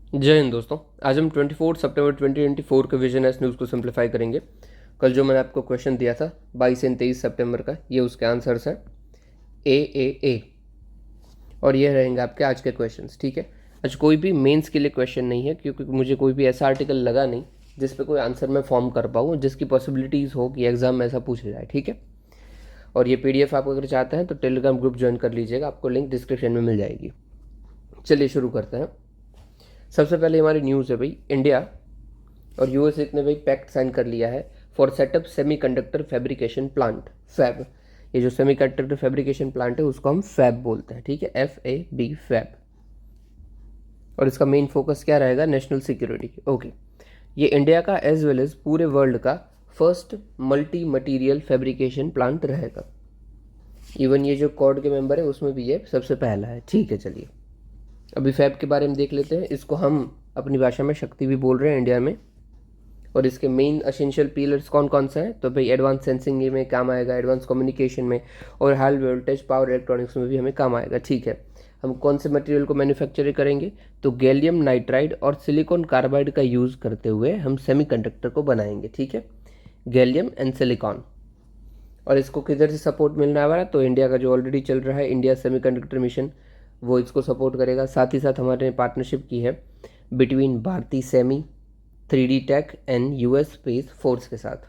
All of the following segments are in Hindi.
जय हिंद दोस्तों। आज हम 24 सितंबर 2024 के विजन एस न्यूज़ को सिंप्लीफाई करेंगे। कल जो मैंने आपको क्वेश्चन दिया था 22 एंड 23 सितंबर का, ये उसके आंसर्स हैं ए। और ये रहेंगे आपके आज के क्वेश्चंस। ठीक है, आज कोई भी मेंस के लिए क्वेश्चन नहीं है, क्योंकि मुझे कोई भी ऐसा आर्टिकल लगा नहीं जिस पे कोई आंसर मैं फॉर्म कर पाऊँ, जिसकी पॉसिबिलिटीज़ हो कि एग्जाम में ऐसा पूछा जाए। ठीक है, और ये पीडीएफ आप अगर चाहते हैं तो टेलीग्राम ग्रुप ज्वाइन कर लीजिएगा, आपको लिंक डिस्क्रिप्शन में मिल जाएगी। चलिए शुरू करते हैं। सबसे पहले हमारी न्यूज़ है भाई, इंडिया और यूएसए ने भाई पैक्ट साइन कर लिया है for setup semiconductor fabrication plant, fab. ये जो सेमीकंडक्टर फैब्रिकेशन प्लांट है उसको हम फैब बोलते हैं। ठीक है, FAB, फैब। और इसका मेन फोकस क्या रहेगा? National security. ओके, ये इंडिया का एज वेल एज पूरे वर्ल्ड का first multi material fabrication plant रहेगा। इवन ये जो कॉड के मेंबर है उसमें भी ये सबसे पहला है। ठीक है, चलिए अभी फैब के बारे में देख लेते हैं। इसको हम अपनी भाषा में शक्ति भी बोल रहे हैं इंडिया में। और इसके मेन एसेंशियल पिलर्स कौन कौन सा है? तो भाई एडवांस सेंसिंग में काम आएगा, एडवांस कम्युनिकेशन में, और हाई वोल्टेज पावर इलेक्ट्रॉनिक्स में भी हमें काम आएगा। ठीक है, हम कौन से मटेरियल को मैन्युफैक्चर करेंगे? तो गैलियम नाइट्राइड और सिलिकॉन कार्बाइड का यूज़ करते हुए हम सेमीकंडक्टर को बनाएंगे। ठीक है, गैलियम एंड सिलिकॉन। और इसको किधर से सपोर्ट मिलने वाला है? तो इंडिया का जो ऑलरेडी चल रहा है इंडिया सेमीकंडक्टर मिशन, वो इसको सपोर्ट करेगा। साथ ही साथ हमारे पार्टनरशिप की है between Bharti semi, 3D tech and US space force के साथ।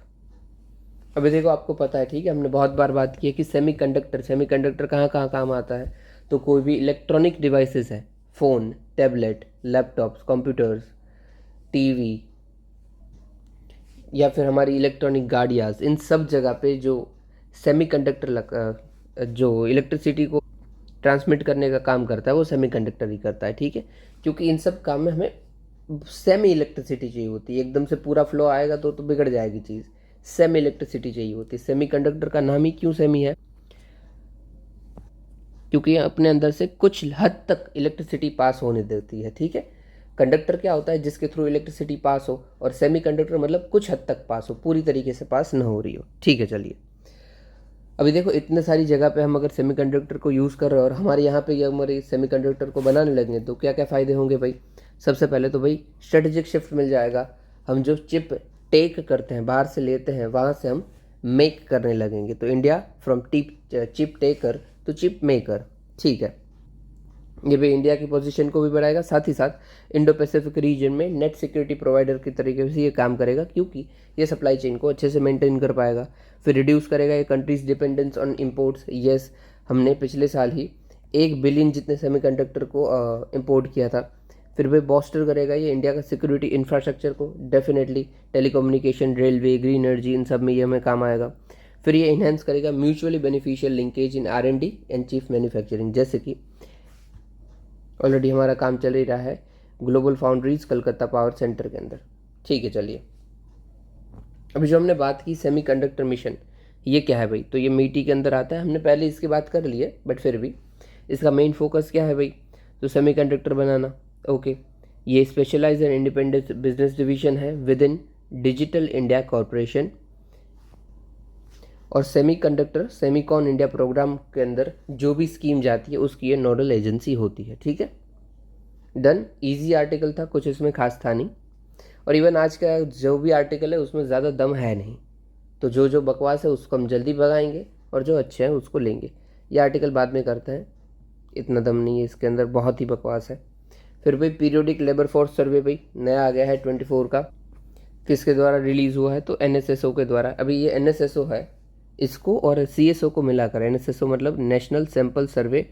अभी देखो, आपको पता है, ठीक है, हमने बहुत बार बात की है कि सेमीकंडक्टर कहाँ कहाँ काम आता है। तो कोई भी इलेक्ट्रॉनिक डिवाइसेस है, phone, tablet, laptops, computers, TV, या फिर हमारी इलेक्ट्रॉनिक गाड़ियाँ, इन सब जगह पे जो सेमीकंडक्टर जो इलेक्ट्रिसिटी को ट्रांसमिट करने का काम करता है वो सेमीकंडक्टर ही करता है। ठीक है, क्योंकि इन सब काम में हमें सेमी इलेक्ट्रिसिटी चाहिए होती है। एकदम से पूरा फ्लो आएगा तो बिगड़ जाएगी चीज़। सेमी इलेक्ट्रिसिटी चाहिए होती है। सेमीकंडक्टर का नाम ही क्यों सेमी है? क्योंकि ये अपने अंदर से कुछ हद तक इलेक्ट्रिसिटी पास होने देती है। ठीक है, कंडक्टर क्या होता है? जिसके थ्रू इलेक्ट्रिसिटी पास हो, और सेमी कंडक्टर मतलब कुछ हद तक पास हो, पूरी तरीके से पास ना हो रही हो। ठीक है, चलिए अभी देखो, इतने सारी जगह पे हम अगर सेमीकंडक्टर को यूज़ कर रहे हैं और हमारे यहाँ पे ये हमारे सेमीकंडक्टर को बनाने लगेंगे तो क्या क्या फ़ायदे होंगे भाई? सबसे पहले तो भाई स्ट्रेटेजिक शिफ्ट मिल जाएगा। हम जो चिप टेक करते हैं, बाहर से लेते हैं, वहाँ से हम मेक करने लगेंगे। तो India from chip taker to chip maker. ठीक है, ये भी इंडिया की पोजीशन को भी बढ़ाएगा। साथ ही साथ इंडो पैसिफिक रीजन में नेट सिक्योरिटी प्रोवाइडर की तरीके से ये काम करेगा, क्योंकि ये सप्लाई चेन को अच्छे से मेंटेन कर पाएगा। फिर रिड्यूस करेगा ये countries dependence on imports. Yes, हमने पिछले साल ही 1 बिलियन जितने सेमीकंडक्टर को इम्पोर्ट किया था। फिर भी बॉस्टर करेगा ये इंडिया का सिक्योरिटी इंफ्रास्ट्रक्चर को। Definitely telecommunication, railway, green energy, इन सब में ये हमें काम आएगा। फिर ये इन्हेंस करेगा mutually beneficial linkage in R&D and chief manufacturing, जैसे कि ऑलरेडी हमारा काम चल ही रहा है global foundries Calcutta power centre के अंदर। ठीक है, चलिए अभी जो हमने बात की सेमीकंडक्टर मिशन, ये क्या है भाई? तो ये मीटी के अंदर आता है। हमने पहले इसकी बात कर ली है, बट फिर भी इसका मेन फोकस क्या है भाई? तो सेमीकंडक्टर बनाना। ओके, ये specialised and independent business division है within digital India corporation. और सेमीकंडक्टर सेमीकॉन इंडिया प्रोग्राम के अंदर जो भी स्कीम जाती है उसकी ये नोडल एजेंसी होती है। ठीक है, डन। इजी आर्टिकल था, कुछ इसमें खास था नहीं। और इवन आज का जो भी आर्टिकल है उसमें ज़्यादा दम है नहीं। तो जो जो बकवास है उसको हम जल्दी भगाएंगे और जो अच्छे हैं उसको लेंगे। ये आर्टिकल बाद में करते हैं, इतना दम नहीं है इसके अंदर, बहुत ही बकवास है। फिर भाई पीरियोडिक लेबर फोर्स सर्वे भाई नया आ गया है 24 का। किसके द्वारा रिलीज़ हुआ है? तो NSSO के द्वारा। अभी ये NSSO है, इसको और CSO को मिलाकर, NSSO मतलब national sample survey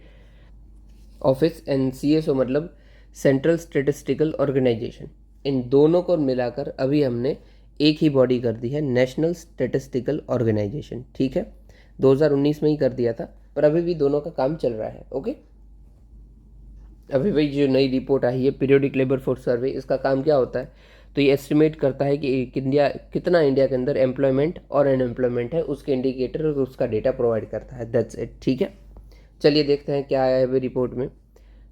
office and CSO मतलब सेंट्रल स्टेटिस्टिकल ऑर्गेनाइजेशन, इन दोनों को मिलाकर अभी हमने एक ही बॉडी कर दी है, नेशनल स्टेटिस्टिकल ऑर्गेनाइजेशन। ठीक है, 2019 में ही कर दिया था, पर अभी भी दोनों का काम चल रहा है। ओके, अभी भाई जो नई रिपोर्ट आई है पीरियोडिक लेबर फोर्स सर्वे, इसका काम क्या होता है? तो ये एस्टिमेट करता है कि कितना इंडिया के अंदर एम्प्लॉयमेंट और अनएम्प्लॉयमेंट है, उसके इंडिकेटर और उसका डेटा प्रोवाइड करता है। That's it. ठीक है, चलिए देखते हैं क्या आया है भाई रिपोर्ट में।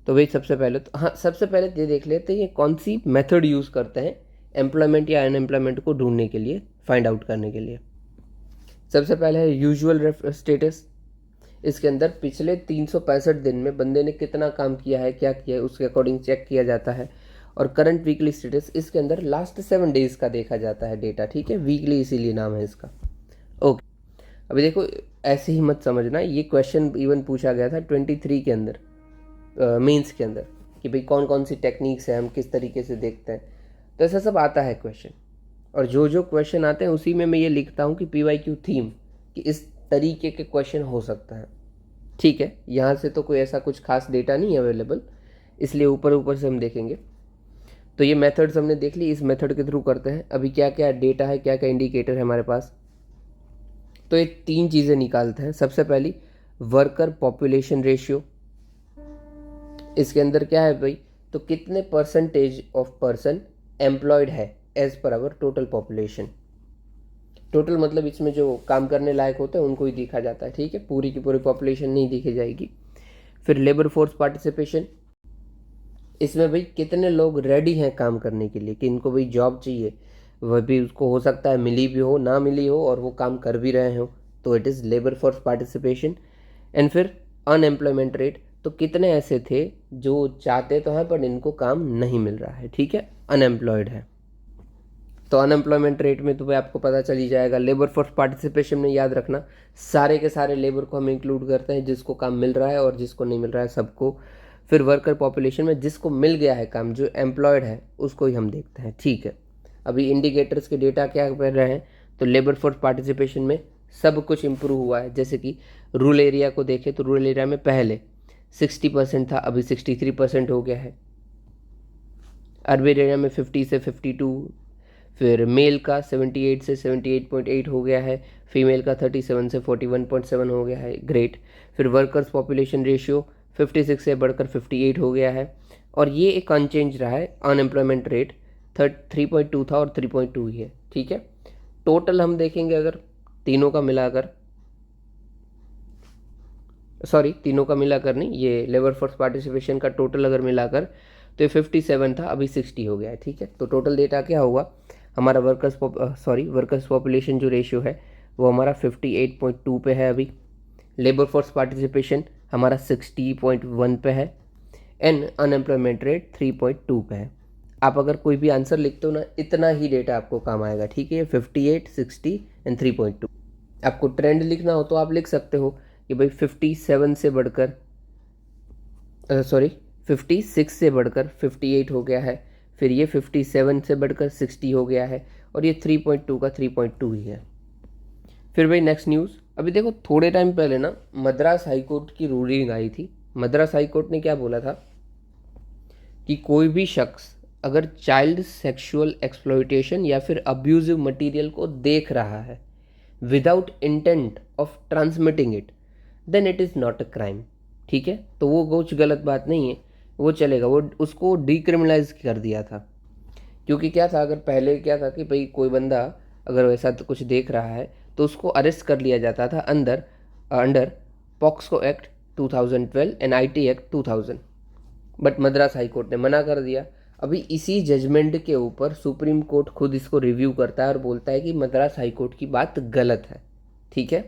तो भाई सबसे पहले तो हाँ, सबसे पहले ये देख लेते हैं ये कौन सी मेथड यूज़ करते हैं एम्प्लॉयमेंट या अनएम्प्लॉयमेंट को ढूंढने के लिए, फाइंड आउट करने के लिए। सबसे पहले है यूजुअल स्टेटस। इसके अंदर पिछले 365 दिन में बंदे ने कितना काम किया है, क्या किया है, उसके अकॉर्डिंग चेक किया जाता है। और करंट वीकली स्टेटस इसके अंदर लास्ट 7 डेज का देखा जाता है डेटा, ठीक है, वीकली इसीलिए नाम है इसका। ओके, अभी देखो ऐसे ही मत समझना, ये क्वेश्चन इवन पूछा गया था 23 के अंदर, मेंस के अंदर, कि भाई कौन कौन सी टेक्निक्स है, हम किस तरीके से देखते हैं, तो ऐसा सब आता है क्वेश्चन। और जो जो क्वेश्चन आते हैं उसी में मैं ये लिखता हूँ कि PYQ थीम, कि इस तरीके के क्वेश्चन हो सकता है, ठीक है। यहाँ से तो कोई ऐसा कुछ खास डेटा नहीं है अवेलेबल, इसलिए ऊपर ऊपर से हम देखेंगे। तो ये मेथड्स हमने देख ली, इस मेथड के थ्रू करते हैं। अभी क्या क्या डेटा है, क्या क्या इंडिकेटर है हमारे पास, तो ये 3 चीज़ें निकालते हैं। सबसे पहली वर्कर पॉपुलेशन रेशियो, इसके अंदर क्या है भाई, तो कितने परसेंटेज ऑफ पर्सन एम्प्लॉयड है as per our total population. Total मतलब इसमें जो काम करने लायक होते हैं उनको ही देखा जाता है, ठीक है, पूरी की पूरी पॉपुलेशन नहीं देखी जाएगी। फिर लेबर फोर्स पार्टिसिपेशन, इसमें भाई कितने लोग रेडी हैं काम करने के लिए, कि इनको भाई जॉब चाहिए, वह भी उसको हो सकता है मिली भी हो ना मिली हो और वो काम कर भी रहे हो, तो it is labour force participation. And फिर अनएम्प्लॉयमेंट रेट, तो कितने ऐसे थे जो चाहते तो हैं पर इनको काम नहीं मिल रहा है, ठीक है, अनएम्प्लॉयड है। तो अनएम्प्लॉयमेंट रेट में तो भाई आपको पता चल ही जाएगा। लेबर फोर्स पार्टिसिपेशन में याद रखना, सारे के सारे लेबर को हम इंक्लूड करते हैं, जिसको काम मिल रहा है और जिसको नहीं मिल रहा है सबको। फिर वर्कर पॉपुलेशन में जिसको मिल गया है काम, जो एम्प्लॉयड है, उसको ही हम देखते हैं, ठीक है। अभी इंडिकेटर्स के डेटा क्या कर रहे हैं, तो लेबर फोर्स पार्टिसिपेशन में सब कुछ इम्प्रूव हुआ है। जैसे कि रूरल एरिया को देखें तो रूरल एरिया में पहले 60% था, अभी 63% हो गया है। अर्बन एरिया में 50 से 52, फिर मेल का 78 से 78.8 हो गया है, फीमेल का 37 से 41.7 हो गया है, ग्रेट। फिर वर्कर्स पॉपुलेशन रेशियो 56 से बढ़कर 58 हो गया है, और ये एक अनचेंज रहा है। अनएम्प्लॉयमेंट रेट 3.2 था और 3.2 ही है, ठीक है। टोटल हम देखेंगे अगर तीनों का मिलाकर, सॉरी तीनों का मिलाकर नहीं, ये लेबर फोर्स पार्टिसिपेशन का टोटल अगर मिलाकर, तो ये 57 था, अभी 60 हो गया है, ठीक है। तो टोटल डेटा क्या हुआ हमारा, वर्कर्स पॉपुलेशन जो रेशियो है वो हमारा 58.2 पे है अभी। लेबर फोर्स पार्टिसिपेशन हमारा 60.1 पे है, एंड अनएम्प्लॉयमेंट रेट 3.2 पे है। आप अगर कोई भी आंसर लिखते हो ना, इतना ही डेटा आपको काम आएगा, ठीक है, 58, 60 एंड 3.2। आपको ट्रेंड लिखना हो तो आप लिख सकते हो कि भाई 57 से बढ़कर 56 से बढ़कर 58 हो गया है, फिर ये 57 से बढ़कर 60 हो गया है, और ये 3.2 का 3.2 ही है। फिर भाई नेक्स्ट न्यूज़, अभी देखो थोड़े टाइम पहले ना मद्रास हाईकोर्ट की रूलिंग आई थी। मद्रास हाईकोर्ट ने क्या बोला था कि कोई भी शख्स अगर चाइल्ड सेक्सुअल एक्सप्लॉयटेशन या फिर अब्यूजिव मटेरियल को देख रहा है without intent of transmitting it, then it is not a crime, ठीक है। तो वो कुछ गलत बात नहीं है, वो चलेगा, वो उसको डिक्रिमिनलाइज कर दिया था। क्योंकि क्या था, अगर पहले क्या था कि भाई कोई बंदा अगर वैसा तो कुछ देख रहा है तो उसको अरेस्ट कर लिया जाता था under POCSO act 2012 and IT act 2000, but Madras high court ने मना कर दिया। अभी इसी जजमेंट के ऊपर सुप्रीम कोर्ट खुद इसको रिव्यू करता है और बोलता है कि मद्रास हाई कोर्ट की बात गलत है, ठीक है।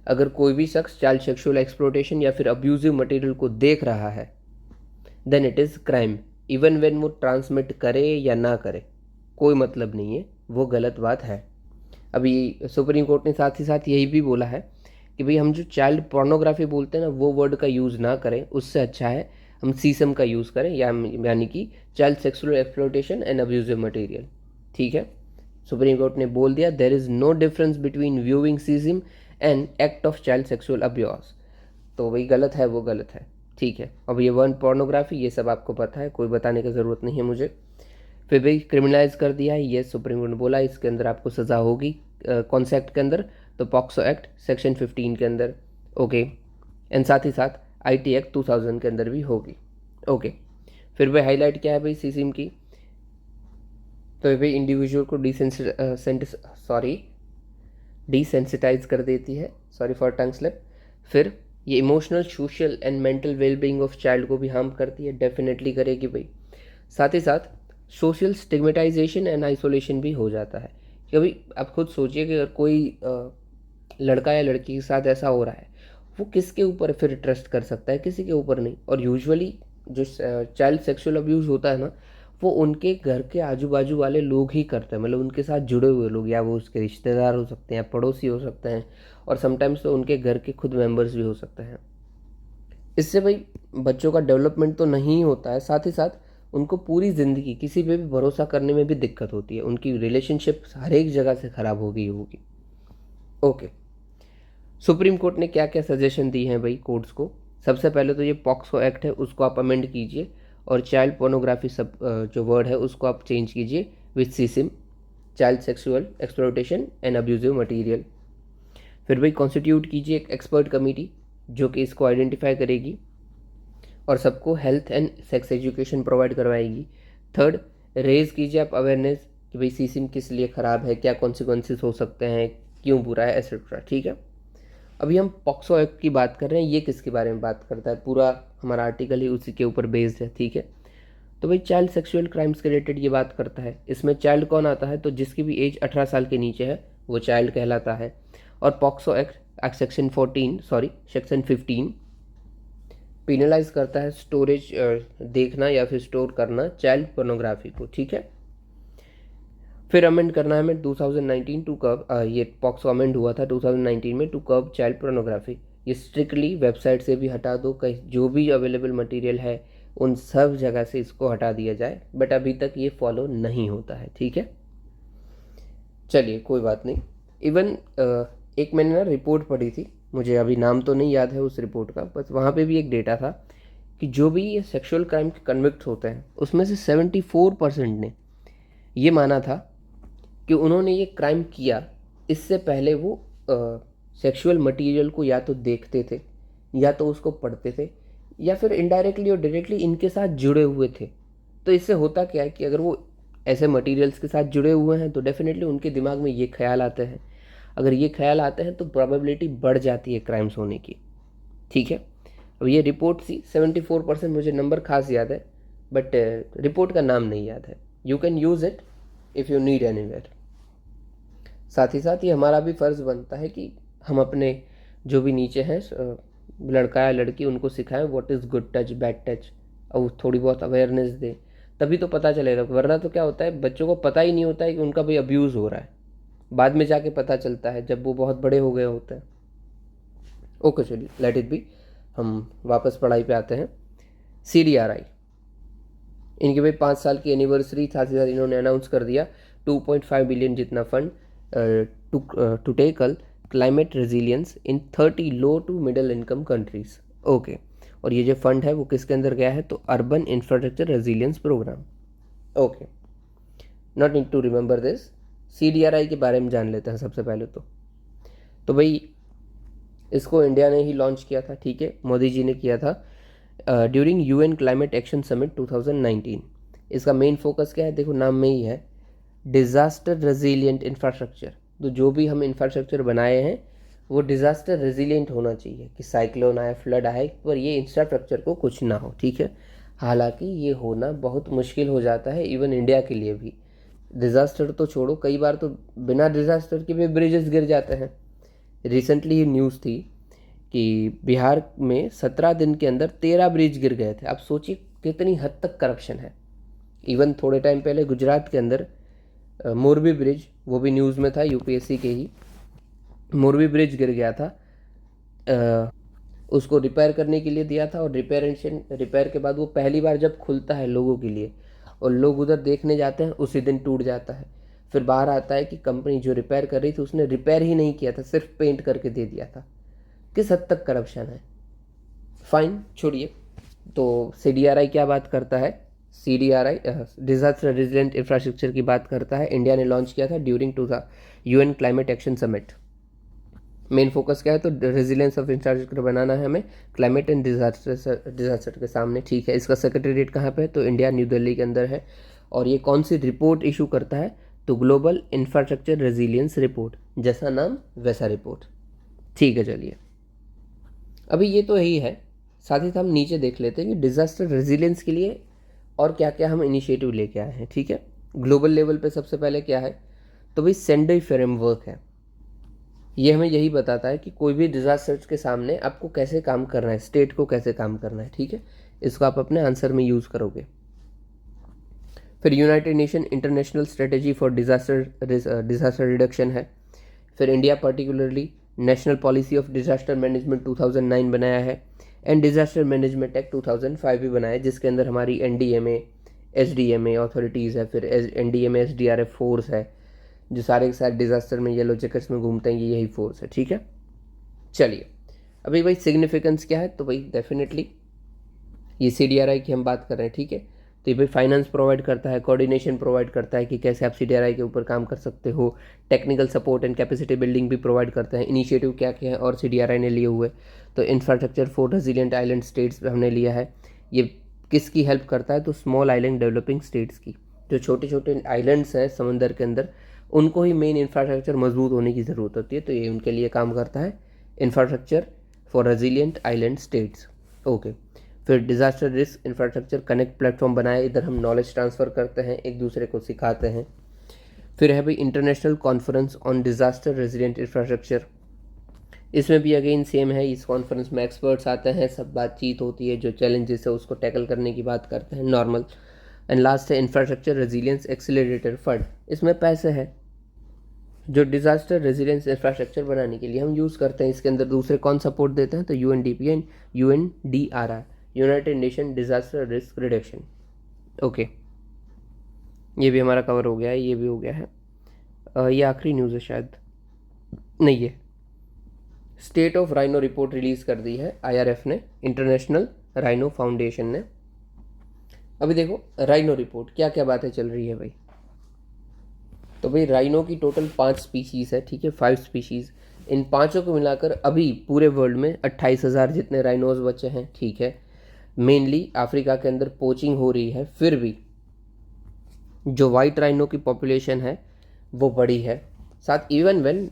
अगर कोई भी शख्स चाइल्ड सेक्सुअल एक्सप्लॉयटेशन या फिर अब्यूजिव मटेरियल को देख रहा है, then it is crime, even when वो ट्रांसमिट करे या ना करे, कोई मतलब नहीं है, वो गलत बात है। अभी सुप्रीम कोर्ट ने साथ ही साथ यही भी बोला है कि भाई हम जो चाइल्ड पोर्नोग्राफी बोलते हैं ना, वो वर्ड का यूज़ ना करें, उससे अच्छा है हम सीसम का यूज़ करें, यानी कि child sexual exploitation and abusive material, ठीक है। सुप्रीम कोर्ट ने बोल दिया there is no difference between viewing CSAM and act of child sexual abuse, तो वही गलत है, वो गलत है, ठीक है। अब ये वन पोर्नोग्राफी ये सब आपको पता है, कोई बताने की ज़रूरत नहीं है मुझे। फिर भी क्रिमिनलाइज कर दिया है ये सुप्रीम कोर्ट ने बोला, इसके अंदर आपको सज़ा होगी। कौन से एक्ट के अंदर, तो पॉक्सो एक्ट सेक्शन 15 के अंदर, ओके, एंड साथ ही साथ IT एक्ट 2000 के अंदर भी होगी, ओके। फिर भाई हाईलाइट क्या है भाई सीसीम की, तो भाई इंडिविजुअल को डिसेंसिटाइज कर देती है, सॉरी फॉर टंग स्लिप। फिर ये emotional, social and mental wellbeing of child को भी हार्म करती है, डेफिनेटली करेगी भाई। साथ ही साथ सोशल स्टिग्मेटाइजेशन एंड आइसोलेशन भी हो जाता है। कभी आप खुद सोचिए कि अगर कोई लड़का या लड़की के साथ ऐसा हो रहा है, वो किसके ऊपर फिर ट्रस्ट कर सकता है, किसी के ऊपर नहीं। और यूजुअली जो चाइल्ड सेक्सुअल अब्यूज़ होता है ना, वो उनके घर के आजू बाजू वाले लोग ही करते हैं, मतलब उनके साथ जुड़े हुए लोग, या वो उसके रिश्तेदार हो सकते हैं या पड़ोसी हो सकते हैं, और समटाइम्स तो उनके घर के खुद मेंबर्स भी हो सकते हैं। इससे भाई बच्चों का डेवलपमेंट तो नहीं होता है, साथ ही साथ उनको पूरी ज़िंदगी किसी पे भी भरोसा करने में भी दिक्कत होती है, उनकी रिलेशनशिप हर एक जगह से ख़राब हो गई होगी। ओके, सुप्रीम कोर्ट ने क्या क्या सजेशन दी हैं भाई कोर्ट्स को। सबसे पहले तो ये पॉक्सो एक्ट है उसको आप अमेंड कीजिए, और चाइल्ड पोर्नोग्राफी सब जो वर्ड है उसको आप चेंज कीजिए with CSEAM, child sexual exploitation and abusive material. फिर भाई कॉन्स्टिट्यूट कीजिए एक एक्सपर्ट कमेटी जो कि इसको आइडेंटिफाई करेगी और सबको health and sex education provide करवाएगी। थर्ड, रेज कीजिए आप अवेयरनेस कि भाई सीसिम किस लिए ख़राब है, क्या कॉन्सिक्वेंसेस हो सकते हैं, क्यों बुरा है, एसेट्रा। ठीक है, अभी हम पॉक्सो एक्ट की बात कर रहे हैं, ये किसके बारे में बात करता है, पूरा हमारा आर्टिकल ही उसी के ऊपर बेस्ड है। ठीक है, तो भाई चाइल्ड सेक्सुअल क्राइम्स के रिलेटेड ये बात करता है। इसमें चाइल्ड कौन आता है, तो जिसकी भी एज 18 साल के नीचे है वो चाइल्ड कहलाता है। और पॉक्सो एक्ट सेक्शन 15 पिनलाइज करता है स्टोरेज, देखना या फिर स्टोर करना चाइल्ड पोर्नोग्राफी को। ठीक है, फिर अमेंड करना है हमें 2019 टू कर्ब, ये पॉक्सो अमेंड हुआ था 2019 में, टू कर्ब चाइल्ड पोर्नोग्राफी। ये स्ट्रिक्टली वेबसाइट से भी हटा दो, कहीं जो भी अवेलेबल मटेरियल है उन सब जगह से इसको हटा दिया जाए, बट अभी तक ये फॉलो नहीं होता है। ठीक है, चलिए कोई बात नहीं। इवन एक मैंने ना रिपोर्ट पढ़ी थी, मुझे अभी नाम तो नहीं याद है उस रिपोर्ट का, बस वहाँ पे भी एक डेटा था कि जो भी ये सेक्सुअल क्राइम के कन्विक्ट होते हैं उसमें से 74% ने ये माना था कि उन्होंने ये क्राइम किया इससे पहले वो सेक्सुअल मटेरियल को या तो देखते थे या तो उसको पढ़ते थे या फिर इनडायरेक्टली और डायरेक्टली इनके साथ जुड़े हुए थे। तो इससे होता क्या है कि अगर वो ऐसे मटेरियल्स के साथ जुड़े हुए हैं तो डेफिनेटली उनके दिमाग में ये ख्याल आते हैं। अगर ये ख्याल आते हैं तो प्रोबेबिलिटी बढ़ जाती है क्राइम्स होने की। ठीक है, अब ये रिपोर्ट थी 74%, मुझे नंबर खास याद है बट रिपोर्ट का नाम नहीं याद है। You can use it if you need anywhere. साथ ही साथ ये हमारा भी फ़र्ज़ बनता है कि हम अपने जो भी नीचे हैं लड़का या लड़की उनको सिखाएं what is good touch bad touch, और थोड़ी बहुत अवेयरनेस दें, तभी तो पता चलेगा। वरना तो क्या होता है, बच्चों को पता ही नहीं होता है कि उनका भाई अब्यूज़ हो रहा है, बाद में जाके पता चलता है जब वो बहुत बड़े हो गए होते हैं। ओके चलिए, लेट इट बी, हम वापस पढ़ाई पे आते हैं। CDRI, इनकी भाई 5 साल की एनिवर्सरी, साथ ही साथ इन्होंने अनाउंस कर दिया 2.5 बिलियन जितना fund to tackle climate resilience in 30 low to middle income countries. Okay, और ये जो फंड है वो किसके अंदर गया है, तो urban infrastructure resilience programme. Okay, not need to remember this. CDRI के बारे में जान लेते हैं सबसे पहले तो भाई इसको इंडिया ने ही लॉन्च किया था। ठीक है, मोदी जी ने किया था during UN climate action summit 2019। इसका मेन फोकस क्या है, देखो नाम में ही है, डिज़ास्टर रेजिलियंट इंफ्रास्ट्रक्चर। तो जो भी हम इंफ्रास्ट्रक्चर बनाए हैं वो डिज़ास्टर रेजिलियंट होना चाहिए कि साइक्लोन आए, फ्लड आए, पर ये इंफ्रास्ट्रक्चर को कुछ ना हो। ठीक है, हालांकि ये होना बहुत मुश्किल हो जाता है इवन इंडिया के लिए भी। डिज़ास्टर तो छोड़ो, कई बार तो बिना डिज़ास्टर के भी ब्रिजेस गिर जाते हैं। रिसेंटली ये न्यूज़ थी कि बिहार में 17 दिन के अंदर 13 ब्रिज गिर गए थे। आप सोचिए कितनी हद तक करप्शन है। इवन थोड़े टाइम पहले गुजरात के अंदर मोरबी ब्रिज, वो भी न्यूज़ में था, UPSC के ही, मोरबी ब्रिज गिर गया था। उसको रिपेयर करने के लिए दिया था, और रिपेयर के बाद वो पहली बार जब खुलता है लोगों के लिए और लोग उधर देखने जाते हैं, उसी दिन टूट जाता है। फिर बाहर आता है कि कंपनी जो रिपेयर कर रही थी उसने रिपेयर ही नहीं किया था, सिर्फ पेंट करके दे दिया था। किस हद तक करप्शन है। फाइन, छोड़िए। तो CDRI क्या बात करता है, CDRI डिजास्टर रेजिलिएंट इंफ्रास्ट्रक्चर की बात करता है। इंडिया ने लॉन्च किया था during to the UN climate action summit. Main focus क्या है, तो रेजिलियंस ऑफ इंफ्रास्ट्रक्चर बनाना है हमें क्लाइमेट एंड डिजास्टर के सामने। ठीक है, इसका सेक्रेटरीट कहाँ पे है, तो इंडिया न्यू दिल्ली के अंदर है। और ये कौन सी रिपोर्ट इशू करता है, तो ग्लोबल इंफ्रास्ट्रक्चर रेजिलियंस रिपोर्ट, जैसा नाम वैसा रिपोर्ट। ठीक है, चलिए अभी ये तो यही है, साथ ही साथ हम नीचे देख लेते हैं कि डिज़ास्टर रेजिलियंस के लिए और क्या क्या हम इनिशिएटिव लेके आए हैं। ठीक है, ग्लोबल लेवल पे सबसे पहले क्या है, तो भाई सेंडई फ्रेमवर्क है। ये हमें यही बताता है कि कोई भी डिज़ास्टर के सामने आपको कैसे काम करना है, स्टेट को कैसे काम करना है। ठीक है, इसको आप अपने आंसर में यूज़ करोगे। फिर United nation international strategy for disaster reduction है। फिर India particularly national policy of disaster management 2009 बनाया है, एंड डिज़ास्टर मैनेजमेंट एक्ट 2005 भी बनाया है, जिसके अंदर हमारी NDMA SDMA अथॉरिटीज़ है, फिर NDMA SDRF फोर्स है, जो सारे के सारे डिज़ास्टर में येलो जैकेट्स में घूमते हैं, ये यही फोर्स है। ठीक है, चलिए अभी भाई सिग्निफिकेंस क्या है, तो भाई डेफिनेटली ये CDRI की हम बात कर रहे हैं। ठीक है, तो ये भाई फाइनेंस प्रोवाइड करता है, कोऑर्डिनेशन प्रोवाइड करता है कि कैसे आप CDRI के ऊपर काम कर सकते हो, technical support and capacity building भी प्रोवाइड करता है। इनिशिएटिव क्या क्या है और CDRI ने लिए हुए, तो infrastructure for resilient island states हमने लिया है। ये किसकी हेल्प करता है, तो स्मॉल आइलैंड डेवलपिंग स्टेट्स की, जो छोटे छोटे आइलैंड्स हैं समंदर के अंदर, उनको ही मेन इंफ्रास्ट्रक्चर मजबूत होने की ज़रूरत होती है, तो ये उनके लिए काम करता है, infrastructure for resilient island states. Okay, फिर disaster risk infrastructure connect platform बनाया, इधर हम नॉलेज ट्रांसफ़र करते हैं, एक दूसरे को सिखाते हैं। फिर है भाई international conference on disaster resilient infrastructure, इसमें भी अगेन सेम है, इस कॉन्फ्रेंस में एक्सपर्ट्स आते हैं, सब बातचीत होती है, जो चैलेंजेस है उसको टैकल करने की बात करते हैं, नॉर्मल। एंड लास्ट है इंफ्रास्ट्रक्चर रेजिलियंस एक्सेलरेटर फंड, इसमें पैसे हैं जो डिज़ास्टर रेजिलियंस इंफ्रास्ट्रक्चर बनाने के लिए हम यूज़ करते हैं। इसके अंदर दूसरे कौन सपोर्ट देते हैं, तो UNDP and UNDRI, United nation disaster risk reduction. Okay, ये भी हमारा कवर हो गया है, ये भी हो गया है। ये आखिरी न्यूज़ है शायद, नहीं है। State of rhino report release कर दी है IRF ने, इंटरनेशनल राइनो फाउंडेशन ने। अभी देखो राइनो रिपोर्ट क्या क्या बातें चल रही है भाई, तो भाई राइनो की टोटल 5 स्पीशीज़ है। ठीक है, 5 स्पीशीज़, इन पाँचों को मिलाकर अभी पूरे वर्ल्ड में 28,000 जितने राइनोज बचे हैं। ठीक है, मेनली अफ्रीका के अंदर पोचिंग हो रही है, फिर भी जो वाइट राइनो की पॉपुलेशन है वो बड़ी है, साथ इवन वेन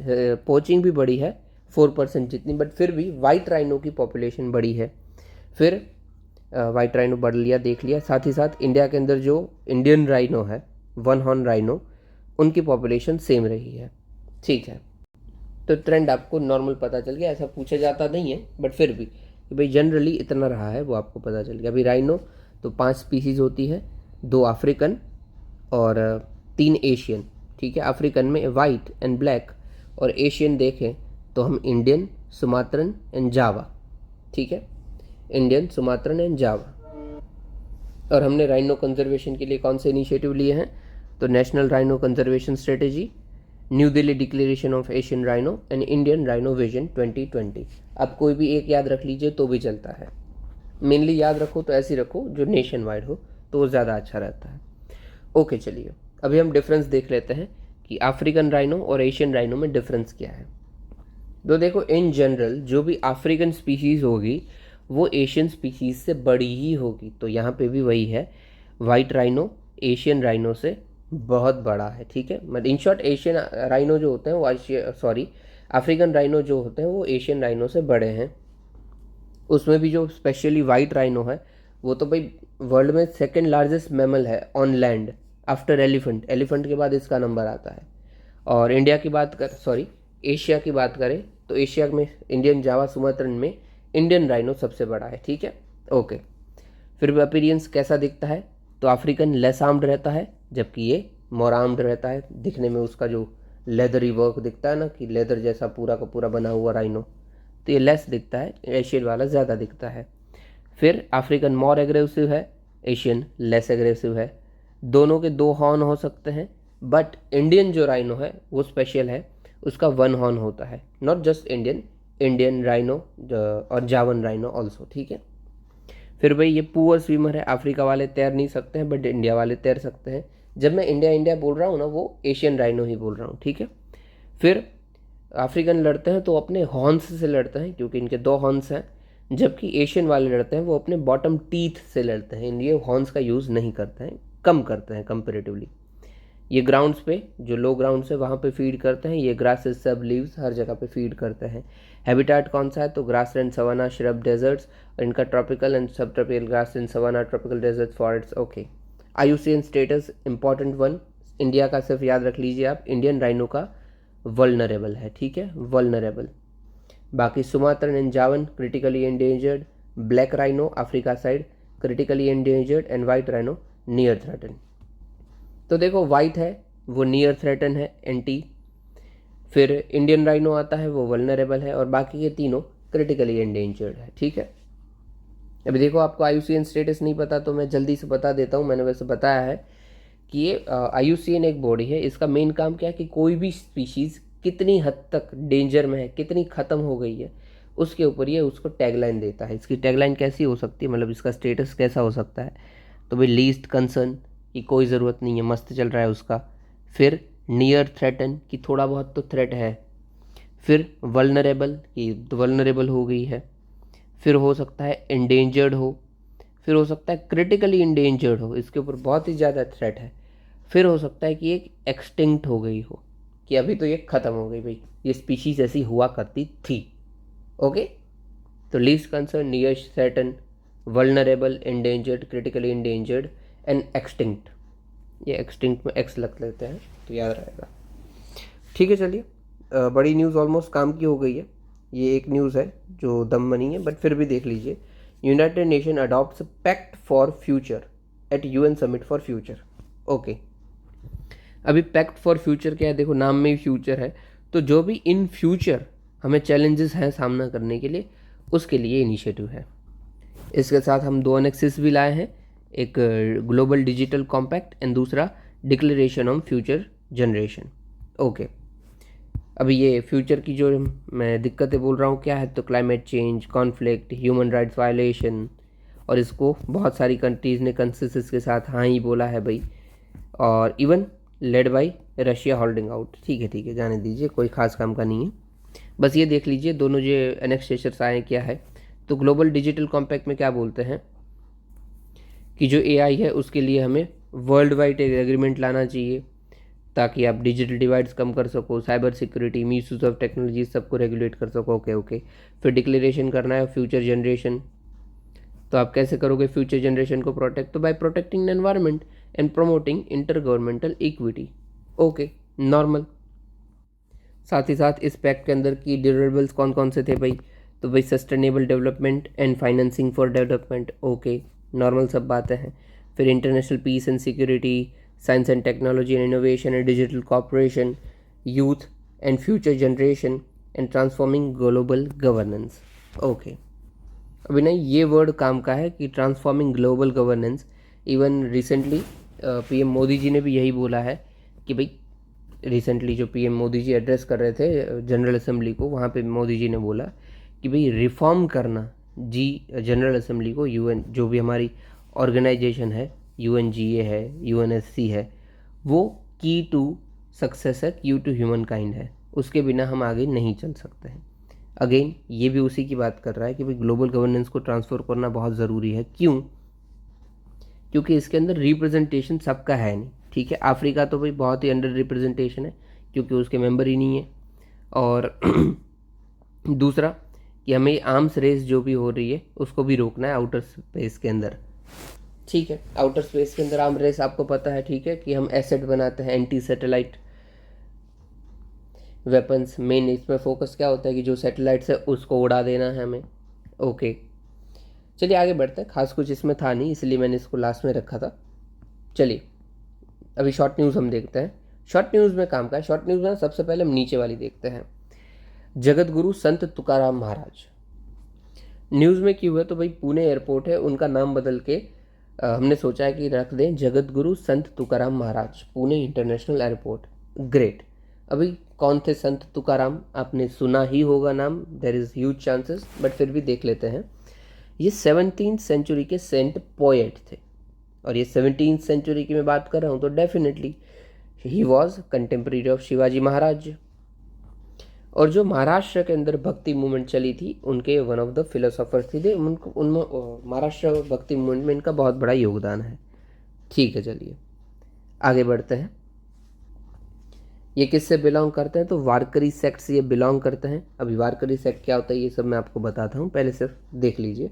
पोचिंग भी बड़ी है 4% जितनी, बट फिर भी वाइट राइनो की पॉपुलेशन बड़ी है। फिर वाइट राइनो बढ़ लिया, देख लिया, साथ ही साथ इंडिया के अंदर जो इंडियन राइनो है, वन हॉर्न राइनो, उनकी पॉपुलेशन सेम रही है। ठीक है, तो ट्रेंड आपको नॉर्मल पता चल गया, ऐसा पूछा जाता नहीं है, बट फिर भी भाई जनरली इतना रहा है वो आपको पता चल गया। अभी राइनो तो 5 स्पीसीज़ होती है, 2 अफ्रीकन और 3 एशियन। ठीक है, अफ्रीकन में वाइट एंड ब्लैक, और एशियन देखें तो हम इंडियन, सुमात्रन एंड जावा। ठीक है, इंडियन, सुमात्रन एंड जावा। और हमने राइनो कंजर्वेशन के लिए कौन से इनिशिएटिव लिए हैं, तो national rhino conservation strategy, new Delhi declaration of Asian rhino and Indian rhino vision 2020। आप कोई भी एक याद रख लीजिए तो भी चलता है, मेनली याद रखो तो ऐसी रखो जो नेशन वाइड हो, तो वो ज़्यादा अच्छा रहता है। ओके, चलिए अभी हम डिफरेंस देख लेते हैं कि अफ्रीकन राइनो और एशियन राइनो में डिफरेंस क्या है। तो देखो इन जनरल जो भी अफ्रीकन स्पीशीज़ होगी वो एशियन स्पीशीज़ से बड़ी ही होगी, तो यहाँ पे भी वही है, वाइट राइनो एशियन राइनो से बहुत बड़ा है। ठीक है, मतलब इन शॉर्ट एशियन राइनो जो होते हैं वो अफ्रीकन राइनो जो होते हैं वो एशियन राइनो से बड़े हैं। उसमें भी जो स्पेशली वाइट राइनो है वो तो भाई वर्ल्ड में सेकंड लार्जेस्ट मैमल है on land after elephant, elephant के बाद इसका नंबर आता है। और इंडिया की बात कर एशिया की बात करें तो एशिया में इंडियन, जावा, सुमात्रन में इंडियन राइनो सबसे बड़ा है। ठीक है, ओके। फिर भी अपीरियंस कैसा दिखता है, तो अफ्रीकन लेस आर्म्ड रहता है, जबकि ये मोर आर्म्ड रहता है। दिखने में उसका जो लेदरी वर्क दिखता है ना, कि लेदर जैसा पूरा का पूरा बना हुआ राइनो, तो ये लेस दिखता है, एशियन वाला ज़्यादा दिखता है। फिर अफ्रीकन मोर एग्रेसिव है, एशियन लेस एग्रेसिव है। दोनों के 2 हॉर्न हो सकते हैं, बट इंडियन जो राइनो है वो स्पेशल है, उसका 1 हॉर्न होता है। नॉट जस्ट इंडियन राइनो और जावन राइनो ऑल्सो। ठीक है, फिर भाई ये पुअर स्विमर है, अफ्रीका वाले तैर नहीं सकते हैं बट इंडिया वाले तैर सकते हैं। जब मैं इंडिया बोल रहा हूँ ना, वो एशियन राइनो ही बोल रहा हूँ। ठीक है, फिर अफ्रीकन लड़ते हैं तो अपने हॉर्न्स से लड़ते हैं, क्योंकि इनके 2 हॉर्न्स हैं, जबकि एशियन वाले लड़ते हैं वो अपने बॉटम टीथ से लड़ते हैं, ये हॉर्न्स का यूज़ नहीं करते हैं, कम करते हैं कंपेरेटिवली। ये ग्राउंड्स पे, जो लो ग्राउंड्स है वहाँ पे फीड करते हैं, ये ग्रासेस, सब लीव्स हर जगह पे फीड करते हैं। हैबिटेट कौन सा है, तो ग्रासलैंड, सवाना, श्रब, डेजर्ट्स, और इनका ट्रॉपिकल एंड सब tropical grassland, savanna, tropical desert, forest. Okay, IUCN status important 1, India का सिर्फ याद रख लीजिए आप, इंडियन राइनो का वल्नरेबल है। ठीक है, वल्नरेबल। बाकी सुमात्रन एंड जावन critically endangered, black rhino Africa side critically endangered, and white rhino near threaten. तो देखो वाइट है वो नियर थ्रेटन है, एंटी, फिर इंडियन राइनो आता है वो वल्नरेबल है, और बाकी के तीनों क्रिटिकली एंडेंजर्ड है। ठीक है, अभी देखो आपको IUCN स्टेटस नहीं पता तो मैं जल्दी से बता देता हूँ। मैंने वैसे बताया है कि ये IUCN एक बॉडी है, इसका मेन काम क्या है कि कोई भी स्पीशीज़ कितनी हद तक डेंजर में है, कितनी ख़त्म हो गई है, उसके ऊपर ये उसको टैगलाइन देता है। इसकी टैगलाइन कैसी हो सकती है, मतलब इसका स्टेटस कैसा हो सकता है, तो भाई लीस्ट कंसर्न की कोई ज़रूरत नहीं है, मस्त चल रहा है उसका। फिर नियर थ्रेटन की थोड़ा बहुत तो थ्रेट है। फिर वल्नरेबल की वल्नरेबल हो गई है। फिर हो सकता है इंडेंजर्ड हो। फिर हो सकता है क्रिटिकली इंडेंजर्ड हो, इसके ऊपर बहुत ही ज़्यादा थ्रेट है। फिर हो सकता है कि एक एक्सटिंक्ट हो गई हो, कि अभी तो ये ख़त्म हो गई, भाई ये स्पीशीज़ ऐसी हुआ करती थी। ओके, तो least concern, near threaten, vulnerable, endangered, critically endangered and extinct. ये एक्सटिंक्ट में एक्स लग लेते हैं तो याद रहेगा। ठीक है, चलिए बड़ी न्यूज़ ऑलमोस्ट काम की हो गई है। ये एक न्यूज़ है जो दम बनी है, बट फिर भी देख लीजिए। United nation adopts pact for future at UN summit for future. Okay, अभी पैक्ट फॉर फ्यूचर क्या है, देखो नाम में ही फ्यूचर है, तो जो भी इन फ्यूचर हमें चैलेंजेस हैं सामना करने के लिए, उसके लिए इनिशिएटिव है। इसके साथ हम 2 एनेक्सिस भी लाए हैं, एक ग्लोबल डिजिटल कॉम्पैक्ट एंड दूसरा declaration on future generation. Okay, अभी ये फ्यूचर की जो मैं दिक्कतें बोल रहा हूँ क्या है, तो climate change, conflict, human rights violation, और इसको बहुत सारी कंट्रीज़ ने कंसेंसस के साथ हाँ ही बोला है भाई, और even led by Russia holding out. ठीक है, जाने दीजिए, कोई ख़ास काम का नहीं है। बस ये देख लीजिए दोनों जो एनेक्सेशर्स आए क्या है, तो ग्लोबल डिजिटल कॉम्पैक्ट में क्या बोलते हैं कि जो AI है उसके लिए हमें वर्ल्ड वाइड एक एग्रीमेंट लाना चाहिए, ताकि आप डिजिटल डिवाइड्स कम कर सको, cyber security, miss use of technology सबको रेगुलेट कर सको। ओके, फिर डिक्लेरेशन करना है फ्यूचर जनरेशन। तो आप कैसे करोगे फ्यूचर जनरेशन को प्रोटेक्ट, तो by protecting environment and promoting intergovernmental equity. Okay, normal. साथ ही साथ इस पैक्ट के अंदर की ड्यूरेबल्स कौन कौन से थे भाई, तो भाई sustainable development and financing for development. Okay, normal सब बातें हैं। फिर international peace and security, science and technology and innovation and digital cooperation, youth and future generation and transforming global governance. Okay, अभी नहीं ये वर्ड काम का है कि transforming global governance. Even recently PM Modi ji ने भी यही बोला है कि भाई रिसेंटली जो PM मोदी जी एड्रेस कर रहे थे जनरल असेंबली को, वहाँ पे मोदी जी ने बोला कि भाई रिफॉर्म करना जी जनरल असेंबली को, UN जो भी हमारी ऑर्गेनाइजेशन है, UNGA है, UNSC है, वो की टू सक्सेस है, की टू ह्यूमन काइंड है, उसके बिना हम आगे नहीं चल सकते हैं। अगेन ये भी उसी की बात कर रहा है कि भाई ग्लोबल गवर्नेंस को ट्रांसफ़र करना बहुत ज़रूरी है। क्यों? क्योंकि इसके अंदर रिप्रेजेंटेशन सबका है नहीं। ठीक है, अफ्रीका तो भाई बहुत ही अंडर रिप्रेजेंटेशन है क्योंकि उसके मेंबर ही नहीं है। और दूसरा कि हमें आर्म्स रेस जो भी हो रही है उसको भी रोकना है आउटर स्पेस के अंदर। ठीक है, आउटर स्पेस के अंदर आर्म रेस आपको पता है, ठीक है, कि हम एसेट बनाते हैं, एंटी सैटेलाइट वेपन्स। मेन इसमें फोकस क्या होता है कि जो सैटेलाइट्स है उसको उड़ा देना है हमें। ओके, चलिए आगे बढ़ते हैं। खास कुछ इसमें था नहीं इसलिए मैंने इसको लास्ट में रखा था। चलिए अभी शॉर्ट न्यूज़ हम देखते हैं। शॉर्ट न्यूज़ में काम का है। शॉर्ट न्यूज़ में सबसे पहले हम नीचे वाली देखते हैं। जगत गुरु संत तुकाराम महाराज न्यूज़ में क्यों है, तो भाई पुणे एयरपोर्ट है, उनका नाम बदल के हमने सोचा है कि रख दें जगत गुरु संत तुकाराम महाराज पुणे इंटरनेशनल एयरपोर्ट। ग्रेट। अभी कौन थे संत तुकाराम, आपने सुना ही होगा नाम, there is huge chances, but फिर भी देख लेते हैं। ये 17th सेंचुरी के सेंट पोएट थे, और ये 17th सेंचुरी की मैं बात कर रहा हूँ तो definitely he was contemporary of Shivaji Maharaj. और जो महाराष्ट्र के अंदर भक्ति मूवमेंट चली थी उनके वन ऑफ द फिलोसोफर्स थे उनको, उनमें महाराष्ट्र भक्ति मूवमेंट में इनका बहुत बड़ा योगदान है। ठीक है, चलिए आगे बढ़ते हैं। ये किससे बिलोंग करते हैं, तो वारकरी सेक्ट से ये बिलोंग करते हैं। अभी वारकरी सेक्ट क्या होता है ये सब मैं आपको बताता हूँ, पहले सिर्फ देख लीजिए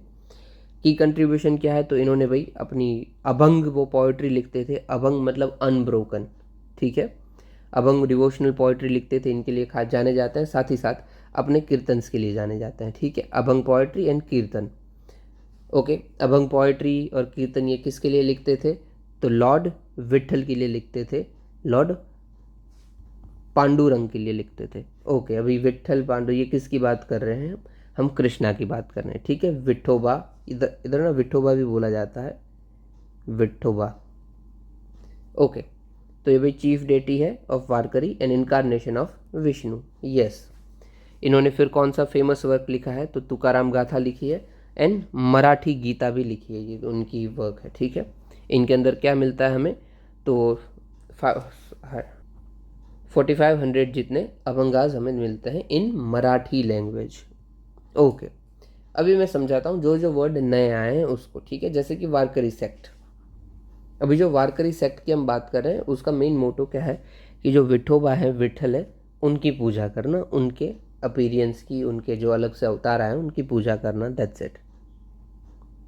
की कंट्रीब्यूशन क्या है। तो इन्होंने भाई अपनी अभंग वो पोइट्री लिखते थे, अभंग मतलब अनब्रोकन। ठीक है, अभंग डिवोशनल पोइट्री लिखते थे, इनके लिए खास जाने जाते हैं। साथ ही साथ अपने कीर्तन्स के लिए जाने जाते हैं। ठीक है, अभंग पोइट्री एंड कीर्तन। ओके, अभंग पोइट्री और कीर्तन ये किसके लिए लिखते थे, तो लॉर्ड विट्ठल के लिए लिखते थे, लॉर्ड पांडुरंग के लिए लिखते थे। ओके, अभी विट्ठल पांडु ये किसकी बात कर रहे हैं? हम कृष्णा की बात कर रहे हैं, ठीक है। विठोबा, इधर इधर ना विठोबा भी बोला जाता है, विठोबा। ओके, तो ये भाई चीफ डेटी है of Warkari and incarnation of Vishnu. Yes, इन्होंने फिर कौन सा फेमस वर्क लिखा है? तो तुकाराम गाथा लिखी है एंड मराठी गीता भी लिखी है, ये उनकी वर्क है, ठीक है। इनके अंदर क्या मिलता है हमें? तो 4500 जितने अभंगाज हमें मिलते हैं इन मराठी लैंग्वेज। ओके, अभी मैं समझाता हूँ जो जो वर्ड नए आए हैं उसको, ठीक है। जैसे कि वारकरी सेक्ट, अभी जो वारकरी सेक्ट की हम बात कर रहे हैं उसका मेन मोटो क्या है कि जो विठोबा है, विठल है, उनकी पूजा करना, उनके अपीरियंस की, उनके जो अलग से अवतार आए उनकी पूजा करना, दैट्स इट।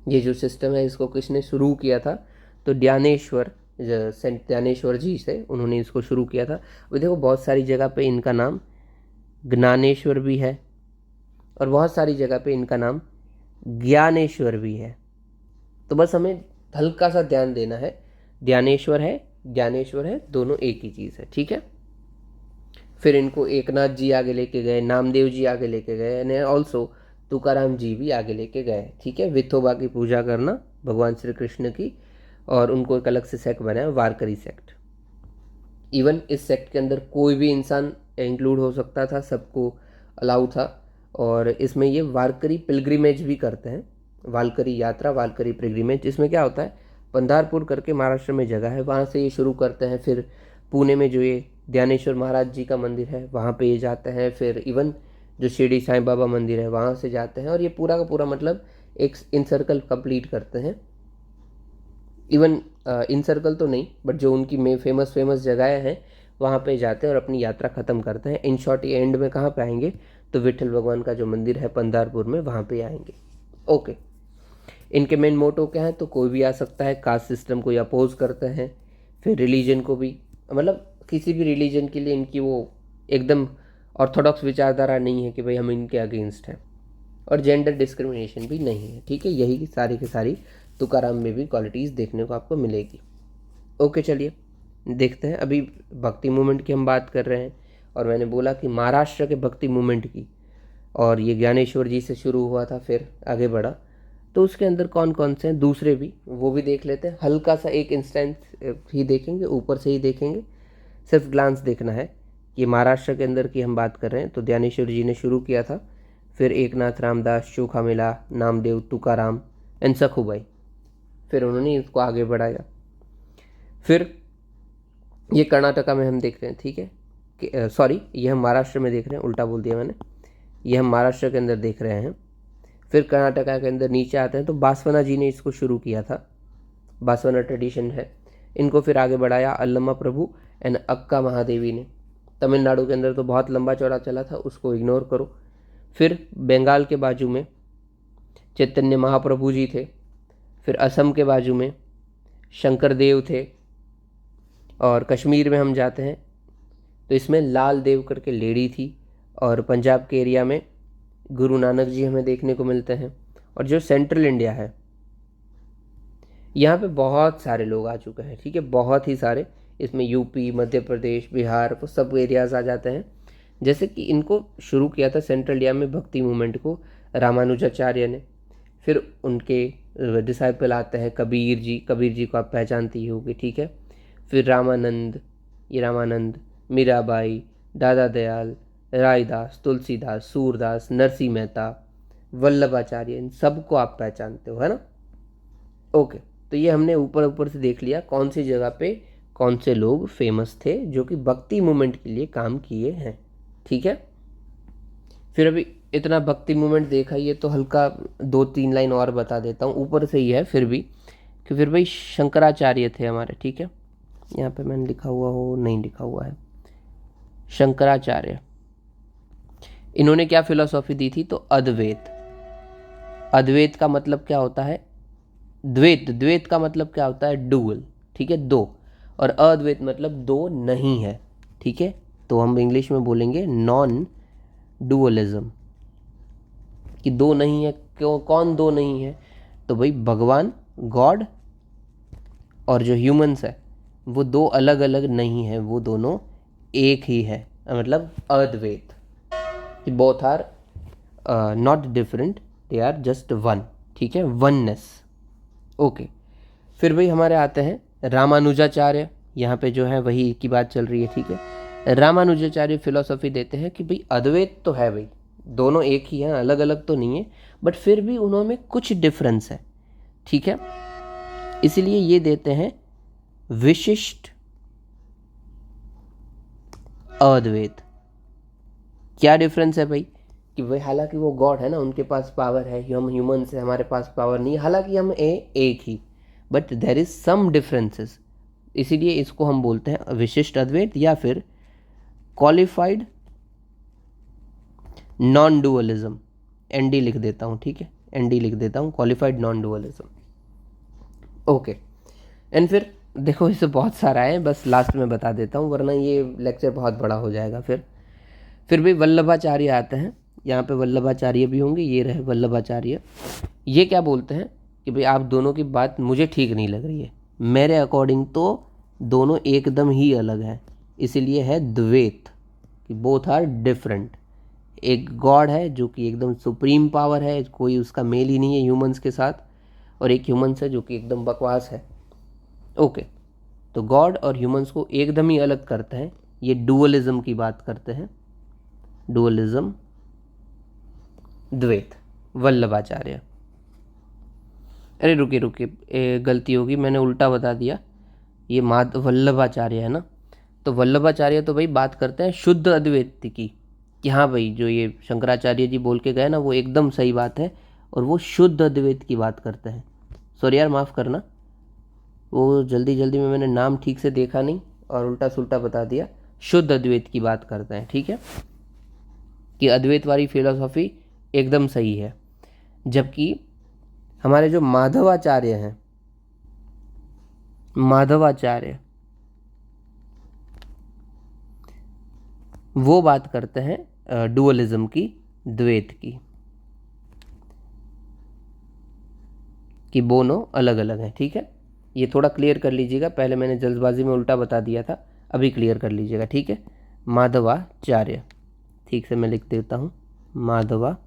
ये जो सिस्टम है इसको किसने शुरू किया था? तो ज्ञानेश्वर, सेंट ज्ञानेश्वर जी से उन्होंने इसको शुरू किया था। अभी देखो बहुत सारी जगह पे इनका नाम ज्ञानेश्वर भी है और बहुत सारी जगह पे इनका नाम ज्ञानेश्वर भी है। तो बस हमें हल्का सा ध्यान देना है, ज्ञानेश्वर है, ज्ञानेश्वर है, दोनों एक ही चीज़ है, ठीक है। फिर इनको एकनाथ जी आगे लेके गए, नामदेव जी आगे लेके गए, एंड ऑल्सो तुकाराम जी भी आगे लेके गए, ठीक है। विठोबा की पूजा करना, भगवान श्री कृष्ण की, और उनको एक अलग से सेक्ट बनाया, वारकरी सेक्ट। इवन इस सेक्ट के अंदर कोई भी इंसान इंक्लूड हो सकता था, सबको अलाउ था। और इसमें ये वारकरी पिलग्रिमेज भी करते हैं, वारकरी यात्रा, वारकरी पिलग्रिमेज। इसमें क्या होता है, पंधारपुर करके महाराष्ट्र में जगह है, वहाँ से ये शुरू करते हैं। फिर पुणे में जो ये ज्ञानेश्वर महाराज जी का मंदिर है वहाँ पे ये जाते हैं। फिर इवन जो शिरडी साईं बाबा मंदिर है वहाँ से जाते हैं, और ये पूरा का पूरा मतलब एक इन सर्कल कंप्लीट करते हैं। इवन इन सर्कल तो नहीं, बट जो उनकी में फेमस जगहें हैं वहाँ पे जाते हैं और अपनी यात्रा ख़त्म करते हैं। इन शॉर्ट ये एंड में कहाँ पे आएंगे? तो विठल भगवान का जो मंदिर है पंधारपुर में, वहाँ पे आएंगे। ओके, इनके मेन मोटो क्या है? तो कोई भी आ सकता है, कास्ट सिस्टम को अपोज करते हैं, फिर रिलीजन को भी, मतलब किसी भी रिलीजन के लिए इनकी वो एकदम ऑर्थोडॉक्स विचारधारा नहीं है कि भाई हम इनके अगेंस्ट हैं, और जेंडर डिस्क्रिमिनेशन भी नहीं है, ठीक है। यही सारी की सारी तुकाराम में भी क्वालिटीज़ देखने को आपको मिलेगी। ओके, चलिए देखते हैं। अभी भक्ति मूवमेंट की हम बात कर रहे हैं, और मैंने बोला कि महाराष्ट्र के भक्ति मूवमेंट की, और ये ज्ञानेश्वर जी से शुरू हुआ था, फिर आगे बढ़ा। तो उसके अंदर कौन कौन से हैं दूसरे भी, वो भी देख लेते हैं। हल्का सा एक इंस्टेंस ही देखेंगे, ऊपर से ही देखेंगे, सिर्फ ग्लांस देखना है। ये महाराष्ट्र के अंदर की हम बात कर रहे हैं, तो ज्ञानेश्वर जी ने शुरू किया था, फिर एकनाथ, रामदास, चोखामेला, नामदेव, तुकाराम एंड सखुबाई, फिर उन्होंने इसको आगे बढ़ाया। फिर ये कर्नाटका में हम देख रहे हैं, ठीक है, सॉरी ये हम महाराष्ट्र में देख रहे हैं, उल्टा बोल दिया मैंने, ये हम महाराष्ट्र के अंदर देख रहे हैं। फिर कर्नाटका के अंदर नीचे आते हैं तो बासवना जी ने इसको शुरू किया था, बासवना ट्रेडिशन है। इनको फिर आगे बढ़ाया अल्लमा प्रभु एंड अक्का महादेवी ने। तमिलनाडु के अंदर तो बहुत लंबा चौड़ा चला था, उसको इग्नोर करो। फिर बंगाल के बाजू में चैतन्य महाप्रभु जी थे। फिर असम के बाजू में शंकर देव थे, और कश्मीर में हम जाते हैं तो इसमें लाल देव करके लेडी थी, और पंजाब के एरिया में गुरु नानक जी हमें देखने को मिलते हैं। और जो सेंट्रल इंडिया है यहाँ पे बहुत सारे लोग आ चुके हैं, ठीक है, बहुत ही सारे। इसमें यूपी, मध्य प्रदेश, बिहार, वो सब एरियाज आ जाते हैं। जैसे कि इनको शुरू किया था सेंट्रल इंडिया में भक्ति मूवमेंट को रामानुजाचार्य ने। फिर उनके डिसाइपल आते हैं कबीर जी, कबीर जी को आप पहचानती ही होगी, ठीक है। फिर रामानंद, ये रामानंद, मीराबाई, दादा दयाल, रायदास, तुलसीदास, सूरदास, नरसिंह मेहता, वल्लभाचार्य, इन सबको आप पहचानते हो, है ना। ओके, तो ये हमने ऊपर ऊपर से देख लिया कौन सी जगह पे कौन से लोग फेमस थे जो कि भक्ति मूवमेंट के लिए काम किए हैं, ठीक है। फिर अभी इतना भक्ति मूवमेंट देखा, ये तो हल्का 2-3 लाइन और बता देता हूँ, ऊपर से ही है फिर भी, कि फिर भाई शंकराचार्य थे हमारे, ठीक है। यहाँ पे मैंने लिखा हुआ हो, नहीं लिखा हुआ है, शंकराचार्य। इन्होंने क्या फिलॉसफी दी थी? तो अद्वैत। अद्वैत का मतलब क्या होता है? द्वैत, द्वैत का मतलब क्या होता है? डुअल, ठीक है, दो। और अद्वैत मतलब दो नहीं है, ठीक है। तो हम इंग्लिश में बोलेंगे नॉन डुअलिज्म, कि दो नहीं है। क्यों, कौन दो नहीं है? तो भाई भगवान, गॉड और जो ह्यूमंस है वो दो अलग अलग नहीं है, वो दोनों एक ही है, मतलब Advaita. Both are not different, they are just one, ठीक है, वननेस। ओके, फिर भाई हमारे आते हैं रामानुजाचार्य। यहाँ पे जो है वही की बात चल रही है, ठीक है। रामानुजाचार्य फिलॉसफी देते हैं कि भाई अद्वैत तो है भाई, दोनों एक ही हैं, अलग अलग तो नहीं है, बट फिर भी उन्होंने कुछ डिफरेंस है, ठीक है। इसलिए ये देते हैं विशिष्ट अद्वैत। क्या डिफरेंस है भाई कि भाई हालांकि वो गॉड है ना, उनके पास पावर है, हम ह्यूमन से हमारे पास पावर नहीं है, हालांकि हम एक ही, but there is some differences, इसीलिए इसको हम बोलते हैं विशिष्ट अद्वैत या फिर क्वालिफाइड नॉन डुअलिज्म। एनडी लिख देता हूँ, ठीक है, एनडी लिख देता हूँ, qualified non dualism. Okay, and फिर देखो इसे बहुत सारा है, बस लास्ट में बता देता हूँ वरना ये लेक्चर बहुत बड़ा हो जाएगा। फिर भी वल्लभाचार्य आते हैं, यहाँ पे वल्लभाचार्य भी होंगे, ये रहे वल्लभाचार्य। ये क्या बोलते हैं कि भाई आप दोनों की बात मुझे ठीक नहीं लग रही है, मेरे अकॉर्डिंग तो दोनों एकदम ही अलग हैं, इसीलिए है द्वैत कि बोथ आर डिफरेंट। एक गॉड है जो कि एकदम सुप्रीम पावर है, कोई उसका मेल ही नहीं है ह्यूमंस के साथ, और एक ह्यूमंस है जो कि एकदम बकवास है। ओके, तो गॉड और ह्यूमंस को एकदम ही अलग करते हैं, ये डुअलिज्म की बात करते हैं, डुअलिज्म, द्वैत, वल्लभाचार्य। अरे रुकिए, गलती होगी, मैंने उल्टा बता दिया, ये वल्लभाचार्य है ना। तो वल्लभाचार्य तो भाई बात करते हैं शुद्ध अद्वैत की, कि हाँ भाई जो ये शंकराचार्य जी बोल के गए ना वो एकदम सही बात है, और वो शुद्ध अद्वैत की बात करते हैं। सॉरी यार, माफ़ करना, वो जल्दी जल्दी में मैंने नाम ठीक से देखा नहीं और उल्टा सुल्टा बता दिया। शुद्ध अद्वैत की बात करते हैं, ठीक है, कि अद्वैत वाली फिलोसॉफी एकदम सही है। जबकि हमारे जो माधवाचार्य हैं, माधवाचार्य वो बात करते हैं डुअलिज्म की, द्वैत की, कि दोनों अलग अलग हैं, ठीक है। ये थोड़ा क्लियर कर लीजिएगा, पहले मैंने जल्दबाजी में उल्टा बता दिया था, अभी क्लियर कर लीजिएगा, ठीक है। माधवाचार्य, ठीक से मैं लिख देता हूँ, माधवाचार्य।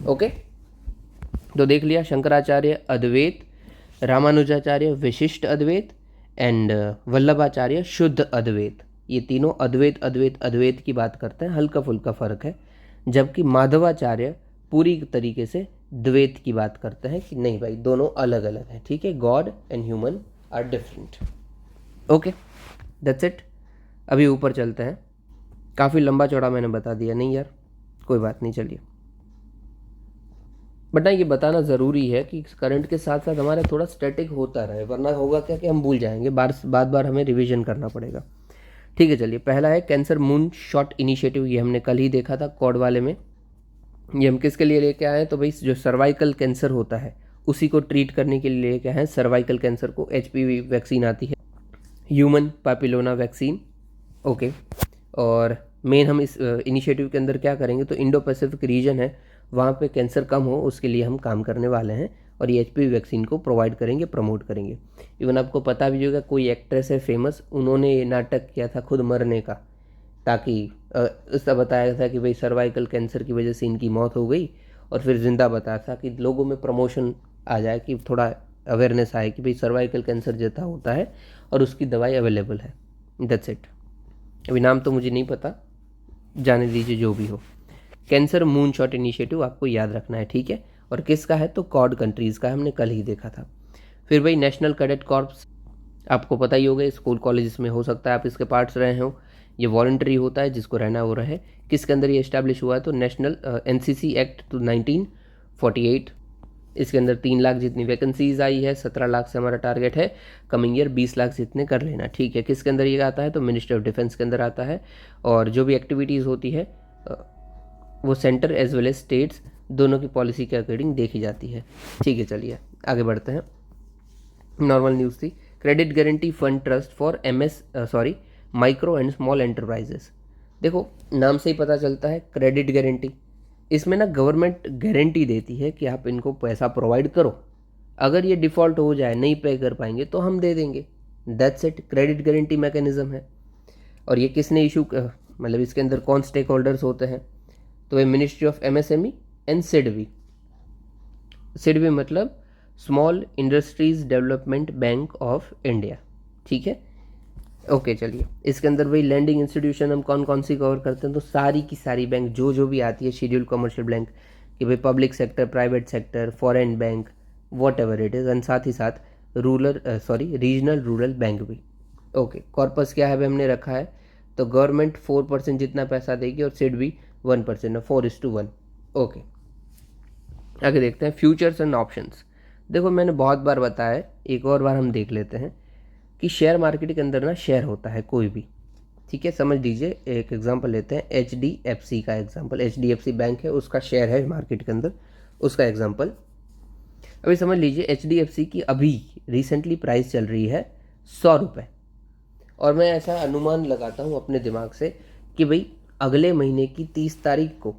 ओके, तो देख लिया, शंकराचार्य अद्वैत, रामानुजाचार्य विशिष्ट अद्वैत, एंड वल्लभाचार्य शुद्ध अद्वैत। ये तीनों अद्वैत अद्वैत अद्वैत की बात करते हैं, हल्का फुल्का फ़र्क है। जबकि माधवाचार्य पूरी तरीके से द्वैत की बात करते हैं कि नहीं भाई दोनों अलग अलग हैं, ठीक है, God and human are different. Okay, that's it. अभी ऊपर चलते हैं, काफ़ी लंबा चौड़ा मैंने बता दिया, नहीं यार कोई बात नहीं, चलिए। बट ना ये बताना ज़रूरी है कि करंट के साथ साथ हमारा थोड़ा स्टैटिक होता रहे, वरना होगा क्या कि हम भूल जाएंगे, बार बार हमें रिवीजन करना पड़ेगा, ठीक है। चलिए, पहला है कैंसर मून शॉट इनिशिएटिव, ये हमने कल ही देखा था कॉड वाले में। ये हम किसके लिए लेके आए हैं, तो भाई जो सर्वाइकल कैंसर होता है उसी को ट्रीट करने के लिए लेके आए हैं। सर्वाइकल कैंसर को HPV वैक्सीन आती है, ह्यूमन पैपिलोमा वैक्सीन। ओके, और मेन हम इस इनिशिएटिव के अंदर क्या करेंगे, तो इंडो पैसिफिक रीजन है, वहाँ पे कैंसर कम हो उसके लिए हम काम करने वाले हैं, और ये HPV वैक्सीन को प्रोवाइड करेंगे, प्रमोट करेंगे। इवन आपको पता भी होगा, कोई एक्ट्रेस है फेमस, उन्होंने ये नाटक किया था खुद मरने का, ताकि उसका बताया था कि भाई सर्वाइकल कैंसर की वजह से इनकी मौत हो गई, और फिर जिंदा बताया था कि लोगों में प्रमोशन आ जाए, कि थोड़ा अवेयरनेस आए कि भाई सर्वाइकल कैंसर जैसा होता है और उसकी दवाई अवेलेबल है। That's it. अभी नाम तो मुझे नहीं पता, जाने दीजिए जो भी हो। कैंसर मून शॉट इनिशिएटिव आपको याद रखना है, ठीक है। और किसका है, तो कॉड कंट्रीज़ का, हमने कल ही देखा था। फिर भाई नेशनल कैडेट कॉर्प्स, आपको पता ही होगा, स्कूल कॉलेजेस में हो सकता है आप इसके पार्ट्स रहे हो। ये वॉलंटरी होता है, जिसको रहना वो रहे। किसके अंदर ये इस्टेब्लिश हुआ है, तो नेशनल NCC एक्ट 1948। इसके अंदर 3 लाख जितनी वैकेंसीज आई है, 17 लाख से हमारा टारगेट है कमिंग ईयर 20 लाख जितने कर लेना, ठीक है। किसके अंदर ये आता है, तो मिनिस्ट्री ऑफ डिफेंस के अंदर आता है। और जो भी एक्टिविटीज़ होती है वो centre as well as states दोनों की पॉलिसी के अकॉर्डिंग देखी जाती है, ठीक है। चलिए आगे बढ़ते हैं। नॉर्मल न्यूज़ थी, credit guarantee fund trust for micro and small enterprises. देखो नाम से ही पता चलता है क्रेडिट गारंटी, इसमें ना गवर्नमेंट गारंटी देती है कि आप इनको पैसा प्रोवाइड करो, अगर ये डिफ़ॉल्ट हो जाए, नहीं पे कर पाएंगे तो हम दे देंगे, that's it. Credit guarantee mechanism है। और ये किसने इशू, मतलब इसके अंदर कौन स्टेक होल्डर्स होते हैं, तो ये ministry of MSME and SIDBI. SIDBI मतलब small industries development bank of India, ठीक है। ओके चलिए, इसके अंदर वही लैंडिंग इंस्टीट्यूशन हम कौन कौन सी कवर करते हैं, तो सारी की सारी बैंक जो भी आती है शेड्यूल कमर्शियल बैंक, कि भाई public sector, private sector, foreign bank, what ever it is, and साथ ही साथ रीजनल रूरल बैंक भी। ओके, कॉर्पस क्या है भाई हमने रखा है, तो गवर्नमेंट 4% जितना पैसा देगी और सिड भी 1%, 4:1। ओके, आगे देखते हैं फ्यूचर्स एंड ऑप्शंस। देखो मैंने बहुत बार बताया है, एक और बार हम देख लेते हैं कि शेयर मार्केट के अंदर ना शेयर होता है कोई भी, ठीक है। समझ लीजिए, एक एग्जांपल लेते हैं HDFC का एग्जांपल। HDFC बैंक है, उसका शेयर है मार्केट के अंदर, उसका एग्जांपल। अभी समझ लीजिए HDFC की अभी रिसेंटली प्राइस चल रही है 100 रुपये, और मैं ऐसा अनुमान लगाता हूँ अपने दिमाग से कि भाई अगले महीने की 30 तारीख को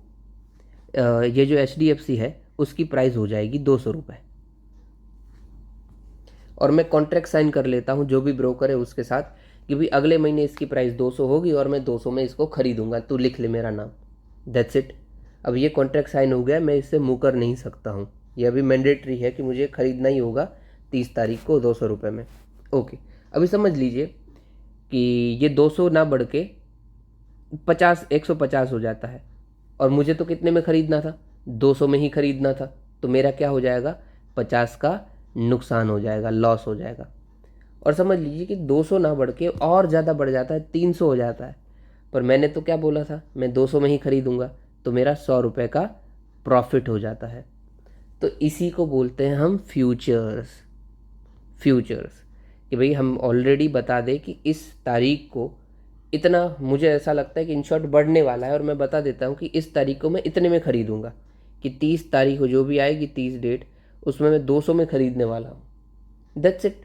ये जो HDFC है उसकी प्राइस हो जाएगी 200 रुपये, और मैं कॉन्ट्रैक्ट साइन कर लेता हूँ जो भी ब्रोकर है उसके साथ कि भाई अगले महीने इसकी प्राइस 200 होगी और मैं 200 में इसको खरीदूंगा, तू लिख ले मेरा नाम, दैट्स इट। अब ये कॉन्ट्रैक्ट साइन हो गया, मैं इससे मुकर नहीं सकता हूँ, ये अभी मैंडेटरी है कि मुझे खरीदना ही होगा 30 तारीख को 200 रुपये में। ओके, अभी समझ लीजिए कि ये 200 ना बढ़ के 150 हो जाता है, और मुझे तो कितने में ख़रीदना था, 200 में ही ख़रीदना था, तो मेरा क्या हो जाएगा, 50 का नुकसान हो जाएगा, लॉस हो जाएगा। और समझ लीजिए कि 200 ना बढ़ के और ज़्यादा बढ़ जाता है, 300 हो जाता है, पर मैंने तो क्या बोला था, मैं 200 में ही खरीदूंगा, तो मेरा 100 रुपये का प्रॉफिट हो जाता है। तो इसी को बोलते हैं हम फ्यूचर्स। कि भाई हम ऑलरेडी बता दें कि इस तारीख को इतना, मुझे ऐसा लगता है कि इन शॉर्ट बढ़ने वाला है, और मैं बता देता हूँ कि इस तारीख को मैं इतने में ख़रीदूँगा, कि 30 तारीख को जो भी आएगी 30 डेट, उसमें मैं 200 में ख़रीदने वाला हूँ, दैट्स इट।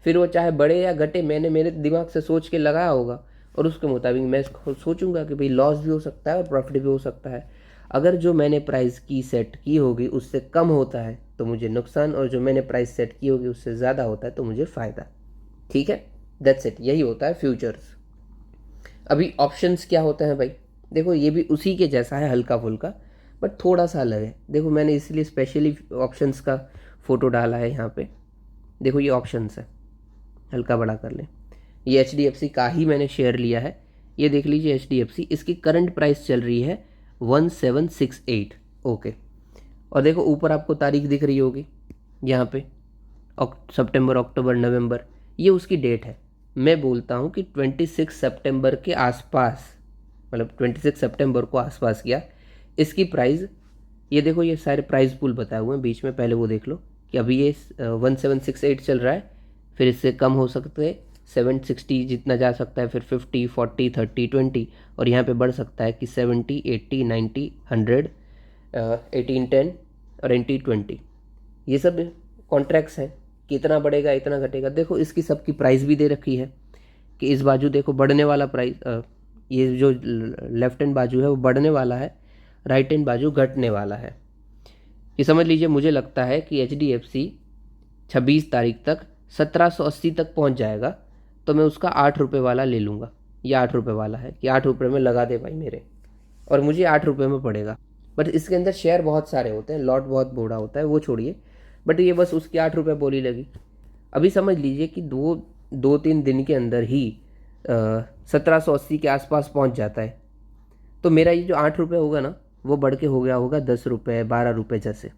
फिर वो चाहे बढ़े या घटे, मैंने मेरे दिमाग से सोच के लगाया होगा, और उसके मुताबिक मैं सोचूंगा कि भाई लॉस भी हो सकता है और प्रॉफिट भी हो सकता है। अगर जो मैंने प्राइस की सेट की होगी उससे कम होता है तो मुझे नुकसान, और जो मैंने प्राइस सेट की होगी उससे ज़्यादा होता है तो मुझे फ़ायदा, ठीक है, दैट्स इट। यही होता है फ्यूचर्स। अभी ऑप्शंस क्या होते हैं भाई, देखो ये भी उसी के जैसा है, हल्का फुल्का, बट थोड़ा सा अलग है। देखो मैंने इसलिए स्पेशली ऑप्शंस का फ़ोटो डाला है यहाँ पे। देखो ये ऑप्शंस है, हल्का बड़ा कर लें, ये HDFC का ही मैंने शेयर लिया है, ये देख लीजिए HDFC, इसकी करंट प्राइस चल रही है 1768। ओके, और देखो ऊपर आपको तारीख दिख रही होगी यहाँ पे, सितंबर, अक्टूबर, नवंबर, ये उसकी डेट है। मैं बोलता हूँ कि 26 सितंबर के आसपास, मतलब 26 सितंबर को आसपास किया इसकी प्राइस, ये देखो ये सारे प्राइस पूल बताए हुए हैं बीच में, पहले वो देख लो कि अभी ये 1768 चल रहा है, फिर इससे कम हो सकते हैं 760 जितना जा सकता है, फिर 50, 40, 30, 20, और यहाँ पे बढ़ सकता है कि 70, 80, 90, 100, 1810 और 20, ये सब कॉन्ट्रैक्ट्स हैं कि इतना बढ़ेगा इतना घटेगा। देखो इसकी सबकी प्राइस भी दे रखी है कि इस बाजू देखो बढ़ने वाला प्राइस, ये जो लेफ्ट हैंड बाजू है वो बढ़ने वाला है, राइट हैंड बाजू घटने वाला है। ये समझ लीजिए, मुझे लगता है कि HDFC 26 तारीख तक 1780 तक पहुंच जाएगा, तो मैं उसका 8 रुपये वाला ले लूँगा। ये 8 रुपये वाला है कि 8 रुपये में लगा दे भाई मेरे, और मुझे 8 रुपये में पड़ेगा। बट इसके अंदर शेयर बहुत सारे होते हैं, लॉट बहुत बड़ा होता है, वो छोड़िए, बट ये बस उसकी 8 रुपये बोली लगी। अभी समझ लीजिए कि 2-3 दिन के अंदर ही 1780 के आसपास पहुँच जाता है, तो मेरा ये जो 8 रुपये होगा ना, वो बढ़ के हो गया होगा 10 रुपये, 12 रुपये जैसे,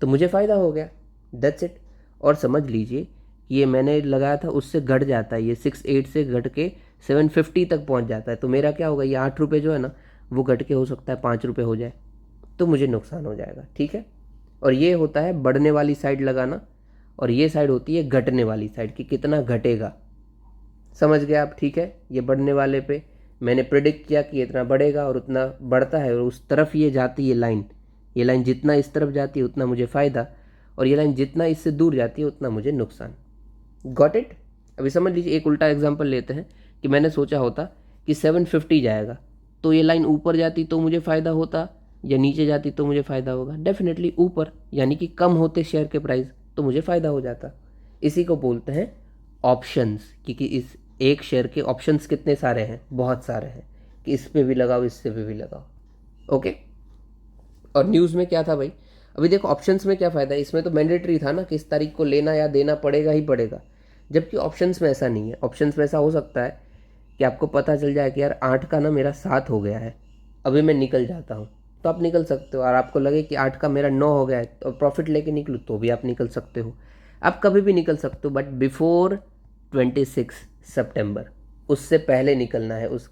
तो मुझे फ़ायदा हो गया, दैट्स इट। और समझ लीजिए कि ये मैंने लगाया था उससे घट जाता है, ये 68 से घट के 750 तक पहुंच जाता है, तो मेरा क्या होगा, ये 8 रुपये जो है ना वो घट के हो सकता है 5 रुपये हो जाए, तो मुझे नुकसान हो जाएगा, ठीक है। और ये होता है बढ़ने वाली साइड लगाना, और ये साइड होती है घटने वाली साइड कि कितना घटेगा, समझ गए आप, ठीक है। ये बढ़ने वाले पे मैंने प्रिडिक्ट किया कि इतना बढ़ेगा और उतना बढ़ता है, और उस तरफ ये जाती है लाइन, ये लाइन जितना इस तरफ जाती है उतना मुझे फ़ायदा, और ये लाइन जितना इससे दूर जाती है उतना मुझे नुकसान। Got it. अभी समझ लीजिए एक उल्टा एग्जांपल लेते हैं कि मैंने सोचा होता कि 750 जाएगा, तो ये लाइन ऊपर जाती तो मुझे फ़ायदा होता, या नीचे जाती तो मुझे फ़ायदा होगा, डेफिनेटली ऊपर, यानी कि कम होते शेयर के प्राइस, तो मुझे फ़ायदा हो जाता। इसी को बोलते हैं ऑप्शंस, क्योंकि इस एक शेयर के ऑप्शंस कितने सारे हैं, बहुत सारे हैं, कि इस पे भी लगाओ, इससे पे भी लगाओ। ओके। और न्यूज़ में क्या था भाई, अभी देखो ऑप्शंस में क्या फ़ायदा है, इसमें तो मैंडेटरी था ना कि इस तारीख को लेना या देना पड़ेगा ही पड़ेगा, जबकि ऑप्शंस में ऐसा नहीं है। ऑप्शंस में ऐसा हो सकता है कि आपको पता चल जाए कि यार 8 का ना मेरा 7 हो गया है, अभी मैं निकल जाता हूँ, तो आप निकल सकते हो। और आपको लगे कि 8 का मेरा 9 हो गया है और प्रॉफिट लेके निकलूँ, तो भी आप निकल सकते हो। आप कभी भी निकल सकते हो, बट बिफोर 26 सितंबर, उससे पहले निकलना है। उस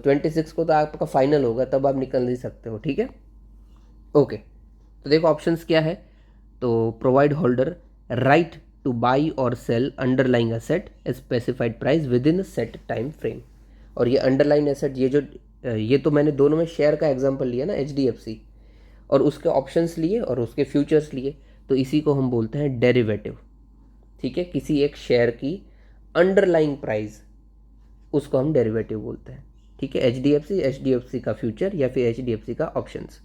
26 को तो आपका फाइनल होगा, तब आप निकल नहीं सकते हो, ठीक है। ओके, तो देखो ऑप्शंस क्या है। तो provide holder right to buy और sell underlying asset specified price within set time frame. और ये अंडरलाइन एसेट, ये तो मैंने दोनों में शेयर का एग्जांपल लिया ना, HDFC, और उसके ऑप्शंस लिए और उसके फ्यूचर्स लिए, तो इसी को हम बोलते हैं डेरिवेटिव। ठीक है, किसी एक शेयर की अंडरलाइंग प्राइस, उसको हम डेरिवेटिव बोलते हैं। ठीक है, HDFC का फ्यूचर या फिर HDFC का ऑप्शंस।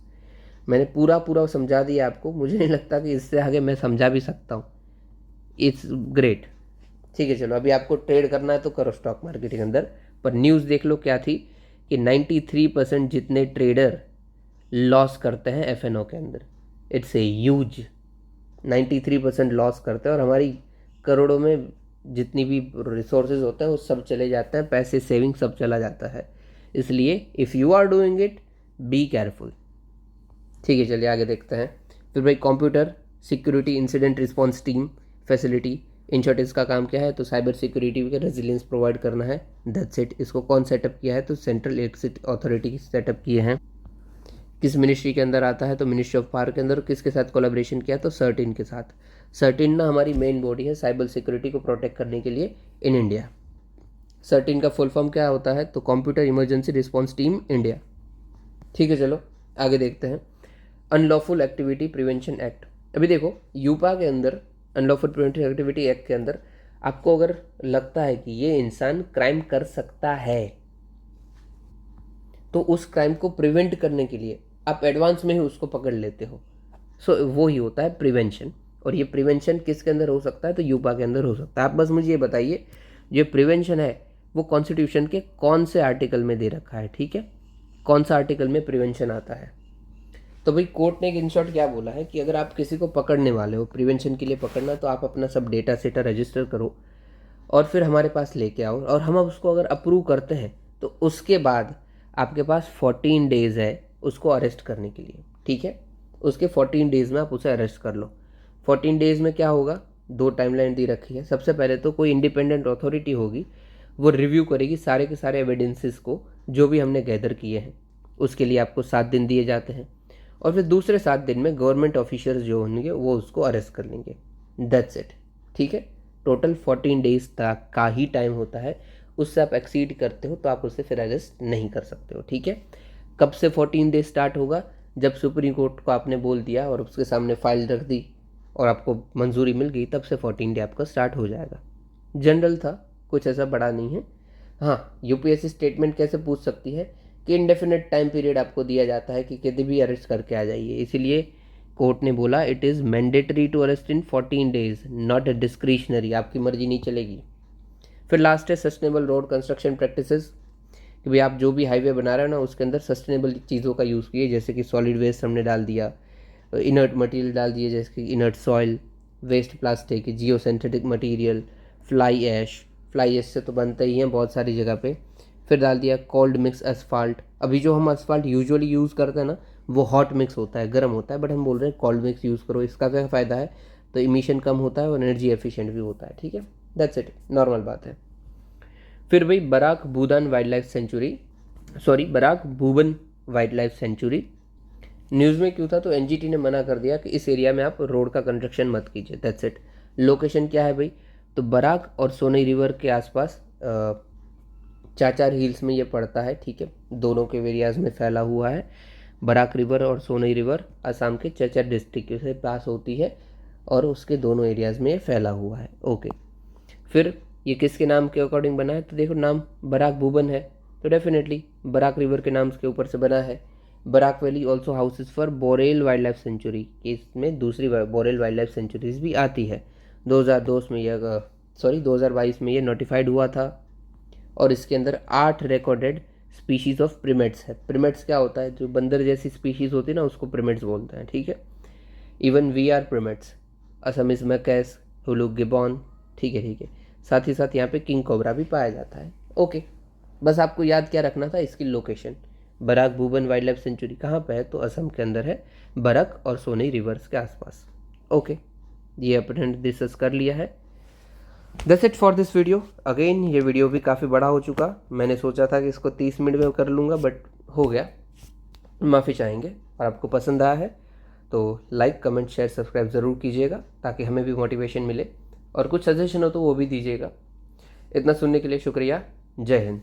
मैंने पूरा समझा दिया आपको, मुझे नहीं लगता कि इससे आगे मैं समझा भी सकता हूँ। It's great. ठीक है, चलो अभी आपको ट्रेड करना है तो करो स्टॉक मार्केट के अंदर। पर न्यूज़ देख लो क्या थी कि 93% जितने ट्रेडर लॉस करते हैं FNO के अंदर। इट्स ए ह्यूज, 93% लॉस करते हैं, और हमारी करोड़ों में जितनी भी रिसोर्सेज होते हैं वो सब चले जाते हैं, पैसे सेविंग सब चला जाता है। इसलिए if you are doing it, be careful. ठीक है, चलिए आगे देखते हैं। फिर भाई computer security incident response team facility, in short इसका काम क्या है, तो साइबर सिक्योरिटी के रेजिलियंस प्रोवाइड करना है, दैट्स इट। इसको कौन सेटअप किया है, तो सेंट्रल इलेक्ट्रिसिटी अथॉरिटी सेटअप किए हैं। किस मिनिस्ट्री के अंदर आता है, तो मिनिस्ट्री ऑफ पावर के अंदर। किसके साथ कोलैबोरेशन किया, तो सर्टिन के साथ। सर्टिन ना हमारी मेन बॉडी है साइबर सिक्योरिटी को प्रोटेक्ट करने के लिए इन इंडिया। सर्टिन का फुल फॉर्म क्या होता है, तो computer emergency response team India. ठीक है, चलो आगे देखते हैं। Unlawful activity prevention act. अभी देखो यूपा के अंदर अनलॉफुल प्रिवेंटिव एक्टिविटी एक्ट के अंदर आपको अगर लगता है कि ये इंसान क्राइम कर सकता है, तो उस क्राइम को प्रिवेंट करने के लिए आप एडवांस में ही उसको पकड़ लेते हो। सो वो ही होता है प्रिवेंशन। और ये प्रिवेंशन किसके अंदर हो सकता है, तो यूपा के अंदर हो सकता है। आप बस मुझे ये बताइए, जो प्रिवेंशन है वो कॉन्स्टिट्यूशन के कौन से आर्टिकल में दे रखा है, ठीक है, कौन सा आर्टिकल में प्रिवेंशन आता है। तो भाई कोर्ट ने एक इन शॉर्ट क्या बोला है कि अगर आप किसी को पकड़ने वाले हो, प्रिवेंशन के लिए पकड़ना, तो आप अपना सब डेटा सेटा रजिस्टर करो और फिर हमारे पास लेके आओ, और हम उसको अगर अप्रूव करते हैं तो उसके बाद आपके पास 14 डेज़ है उसको अरेस्ट करने के लिए। ठीक है, उसके 14 डेज़ में आप उसे अरेस्ट कर लो। 14 डेज़ में क्या होगा, 2 टाइमलाइन दी रखी है। सबसे पहले तो कोई इंडिपेंडेंट अथॉरिटी होगी, वो रिव्यू करेगी सारे के सारे एविडेंसेस को जो भी हमने गैदर किए हैं। उसके लिए आपको 7 दिन दिए जाते हैं, और फिर दूसरे 7 दिन में गवर्नमेंट ऑफिसर्स जो होंगे वो उसको अरेस्ट कर लेंगे, दैट्स इट। ठीक है, टोटल 14 डेज तक का ही टाइम होता है, उससे आप एक्सीड करते हो तो आप उससे फिर अरेस्ट नहीं कर सकते हो। ठीक है, कब से 14 डेज स्टार्ट होगा, जब सुप्रीम कोर्ट को आपने बोल दिया और उसके सामने फाइल रख दी और आपको मंजूरी मिल गई, तब से 14 डे आपका स्टार्ट हो जाएगा। जनरल था, कुछ ऐसा बड़ा नहीं है। हाँ, UPSC स्टेटमेंट कैसे पूछ सकती है कि इंडेफिनेट टाइम पीरियड आपको दिया जाता है कि कभी भी अरेस्ट करके आ जाइए, इसीलिए कोर्ट ने बोला it is mandatory to arrest in 14 days, not discretionary, आपकी मर्जी नहीं चलेगी। फिर लास्ट है सस्टेनेबल रोड कंस्ट्रक्शन प्रैक्टिसेस, कि भाई आप जो भी हाईवे बना रहे हो ना, उसके अंदर सस्टेनेबल चीज़ों का यूज़ कीजिए, जैसे कि सॉलिड वेस्ट हमने डाल दिया, इनर्ट मटेरियल डाल दिए, जैसे कि इनर्ट सॉइल, वेस्ट प्लास्टिक, जियो सिंथेटिक मटीरियल, फ्लाई ऐश से तो बनता ही है बहुत सारी जगह पे। फिर डाल दिया कोल्ड मिक्स एसफाल्ट। अभी जो हम एसफाल्ट यूजुअली यूज़ करते हैं ना, वो हॉट मिक्स होता है, गर्म होता है, बट हम बोल रहे हैं कोल्ड मिक्स यूज़ करो। इसका क्या फ़ायदा है, तो इमिशन कम होता है और एनर्जी एफिशिएंट भी होता है। ठीक है, दैट्स इट, नॉर्मल बात है। फिर भाई Barak Bhudan wild life sanctuary, Barak Bhuban wild life sanctuary news में क्यों था, तो NGT ने मना कर दिया कि इस एरिया में आप रोड का कंस्ट्रक्शन मत कीजिए, दैट्स इट। लोकेशन क्या है भाई, तो बराक और सोनई रिवर के आसपास चाचार हिल्स में ये पड़ता है। ठीक है, दोनों के एरियाज़ में फैला हुआ है। बराक रिवर और सोनई रिवर असम के चाचार डिस्ट्रिक्ट से पास होती है और उसके दोनों एरियाज़ में ये फैला हुआ है। ओके, फिर ये किसके नाम के अकॉर्डिंग बना है, तो देखो नाम बराक भूबन है, तो डेफिनेटली बराक रिवर के नाम के ऊपर से बना है। Barak valley also houses for Borail wild life sanctuary, कि इसमें दूसरी बोरेल वाइल्ड लाइफ सेंचुरीज भी आती है। 2022 में ये नोटिफाइड हुआ था और इसके अंदर 8 रिकॉर्डेड स्पीशीज़ ऑफ प्रिमेट्स है। प्रिमेट्स क्या होता है, जो बंदर जैसी स्पीशीज़ होती है ना, उसको प्रिमेट्स बोलते हैं, ठीक है। Even we are primates, Assamese macaques, hoolock gibbon, ठीक है। साथ ही साथ यहाँ पे किंग कोबरा भी पाया जाता है। ओके, बस आपको याद क्या रखना था, इसकी location. Barak Bhuban wild life sanctuary कहाँ पे है, तो असम के अंदर है, बरक और सोनी रिवर्स के आसपास। ओके, ये अपन डिस्कस कर लिया है। That's it for this video. Again ये वीडियो भी काफ़ी बड़ा हो चुका, मैंने सोचा था कि इसको 30 मिनट में कर लूँगा, बट हो गया, माफ़ी चाहेंगे। और आपको पसंद आया है तो लाइक, कमेंट, शेयर, सब्सक्राइब ज़रूर कीजिएगा, ताकि हमें भी मोटिवेशन मिले, और कुछ सजेशन हो तो वो भी दीजिएगा। इतना सुनने के लिए शुक्रिया। जय हिंद।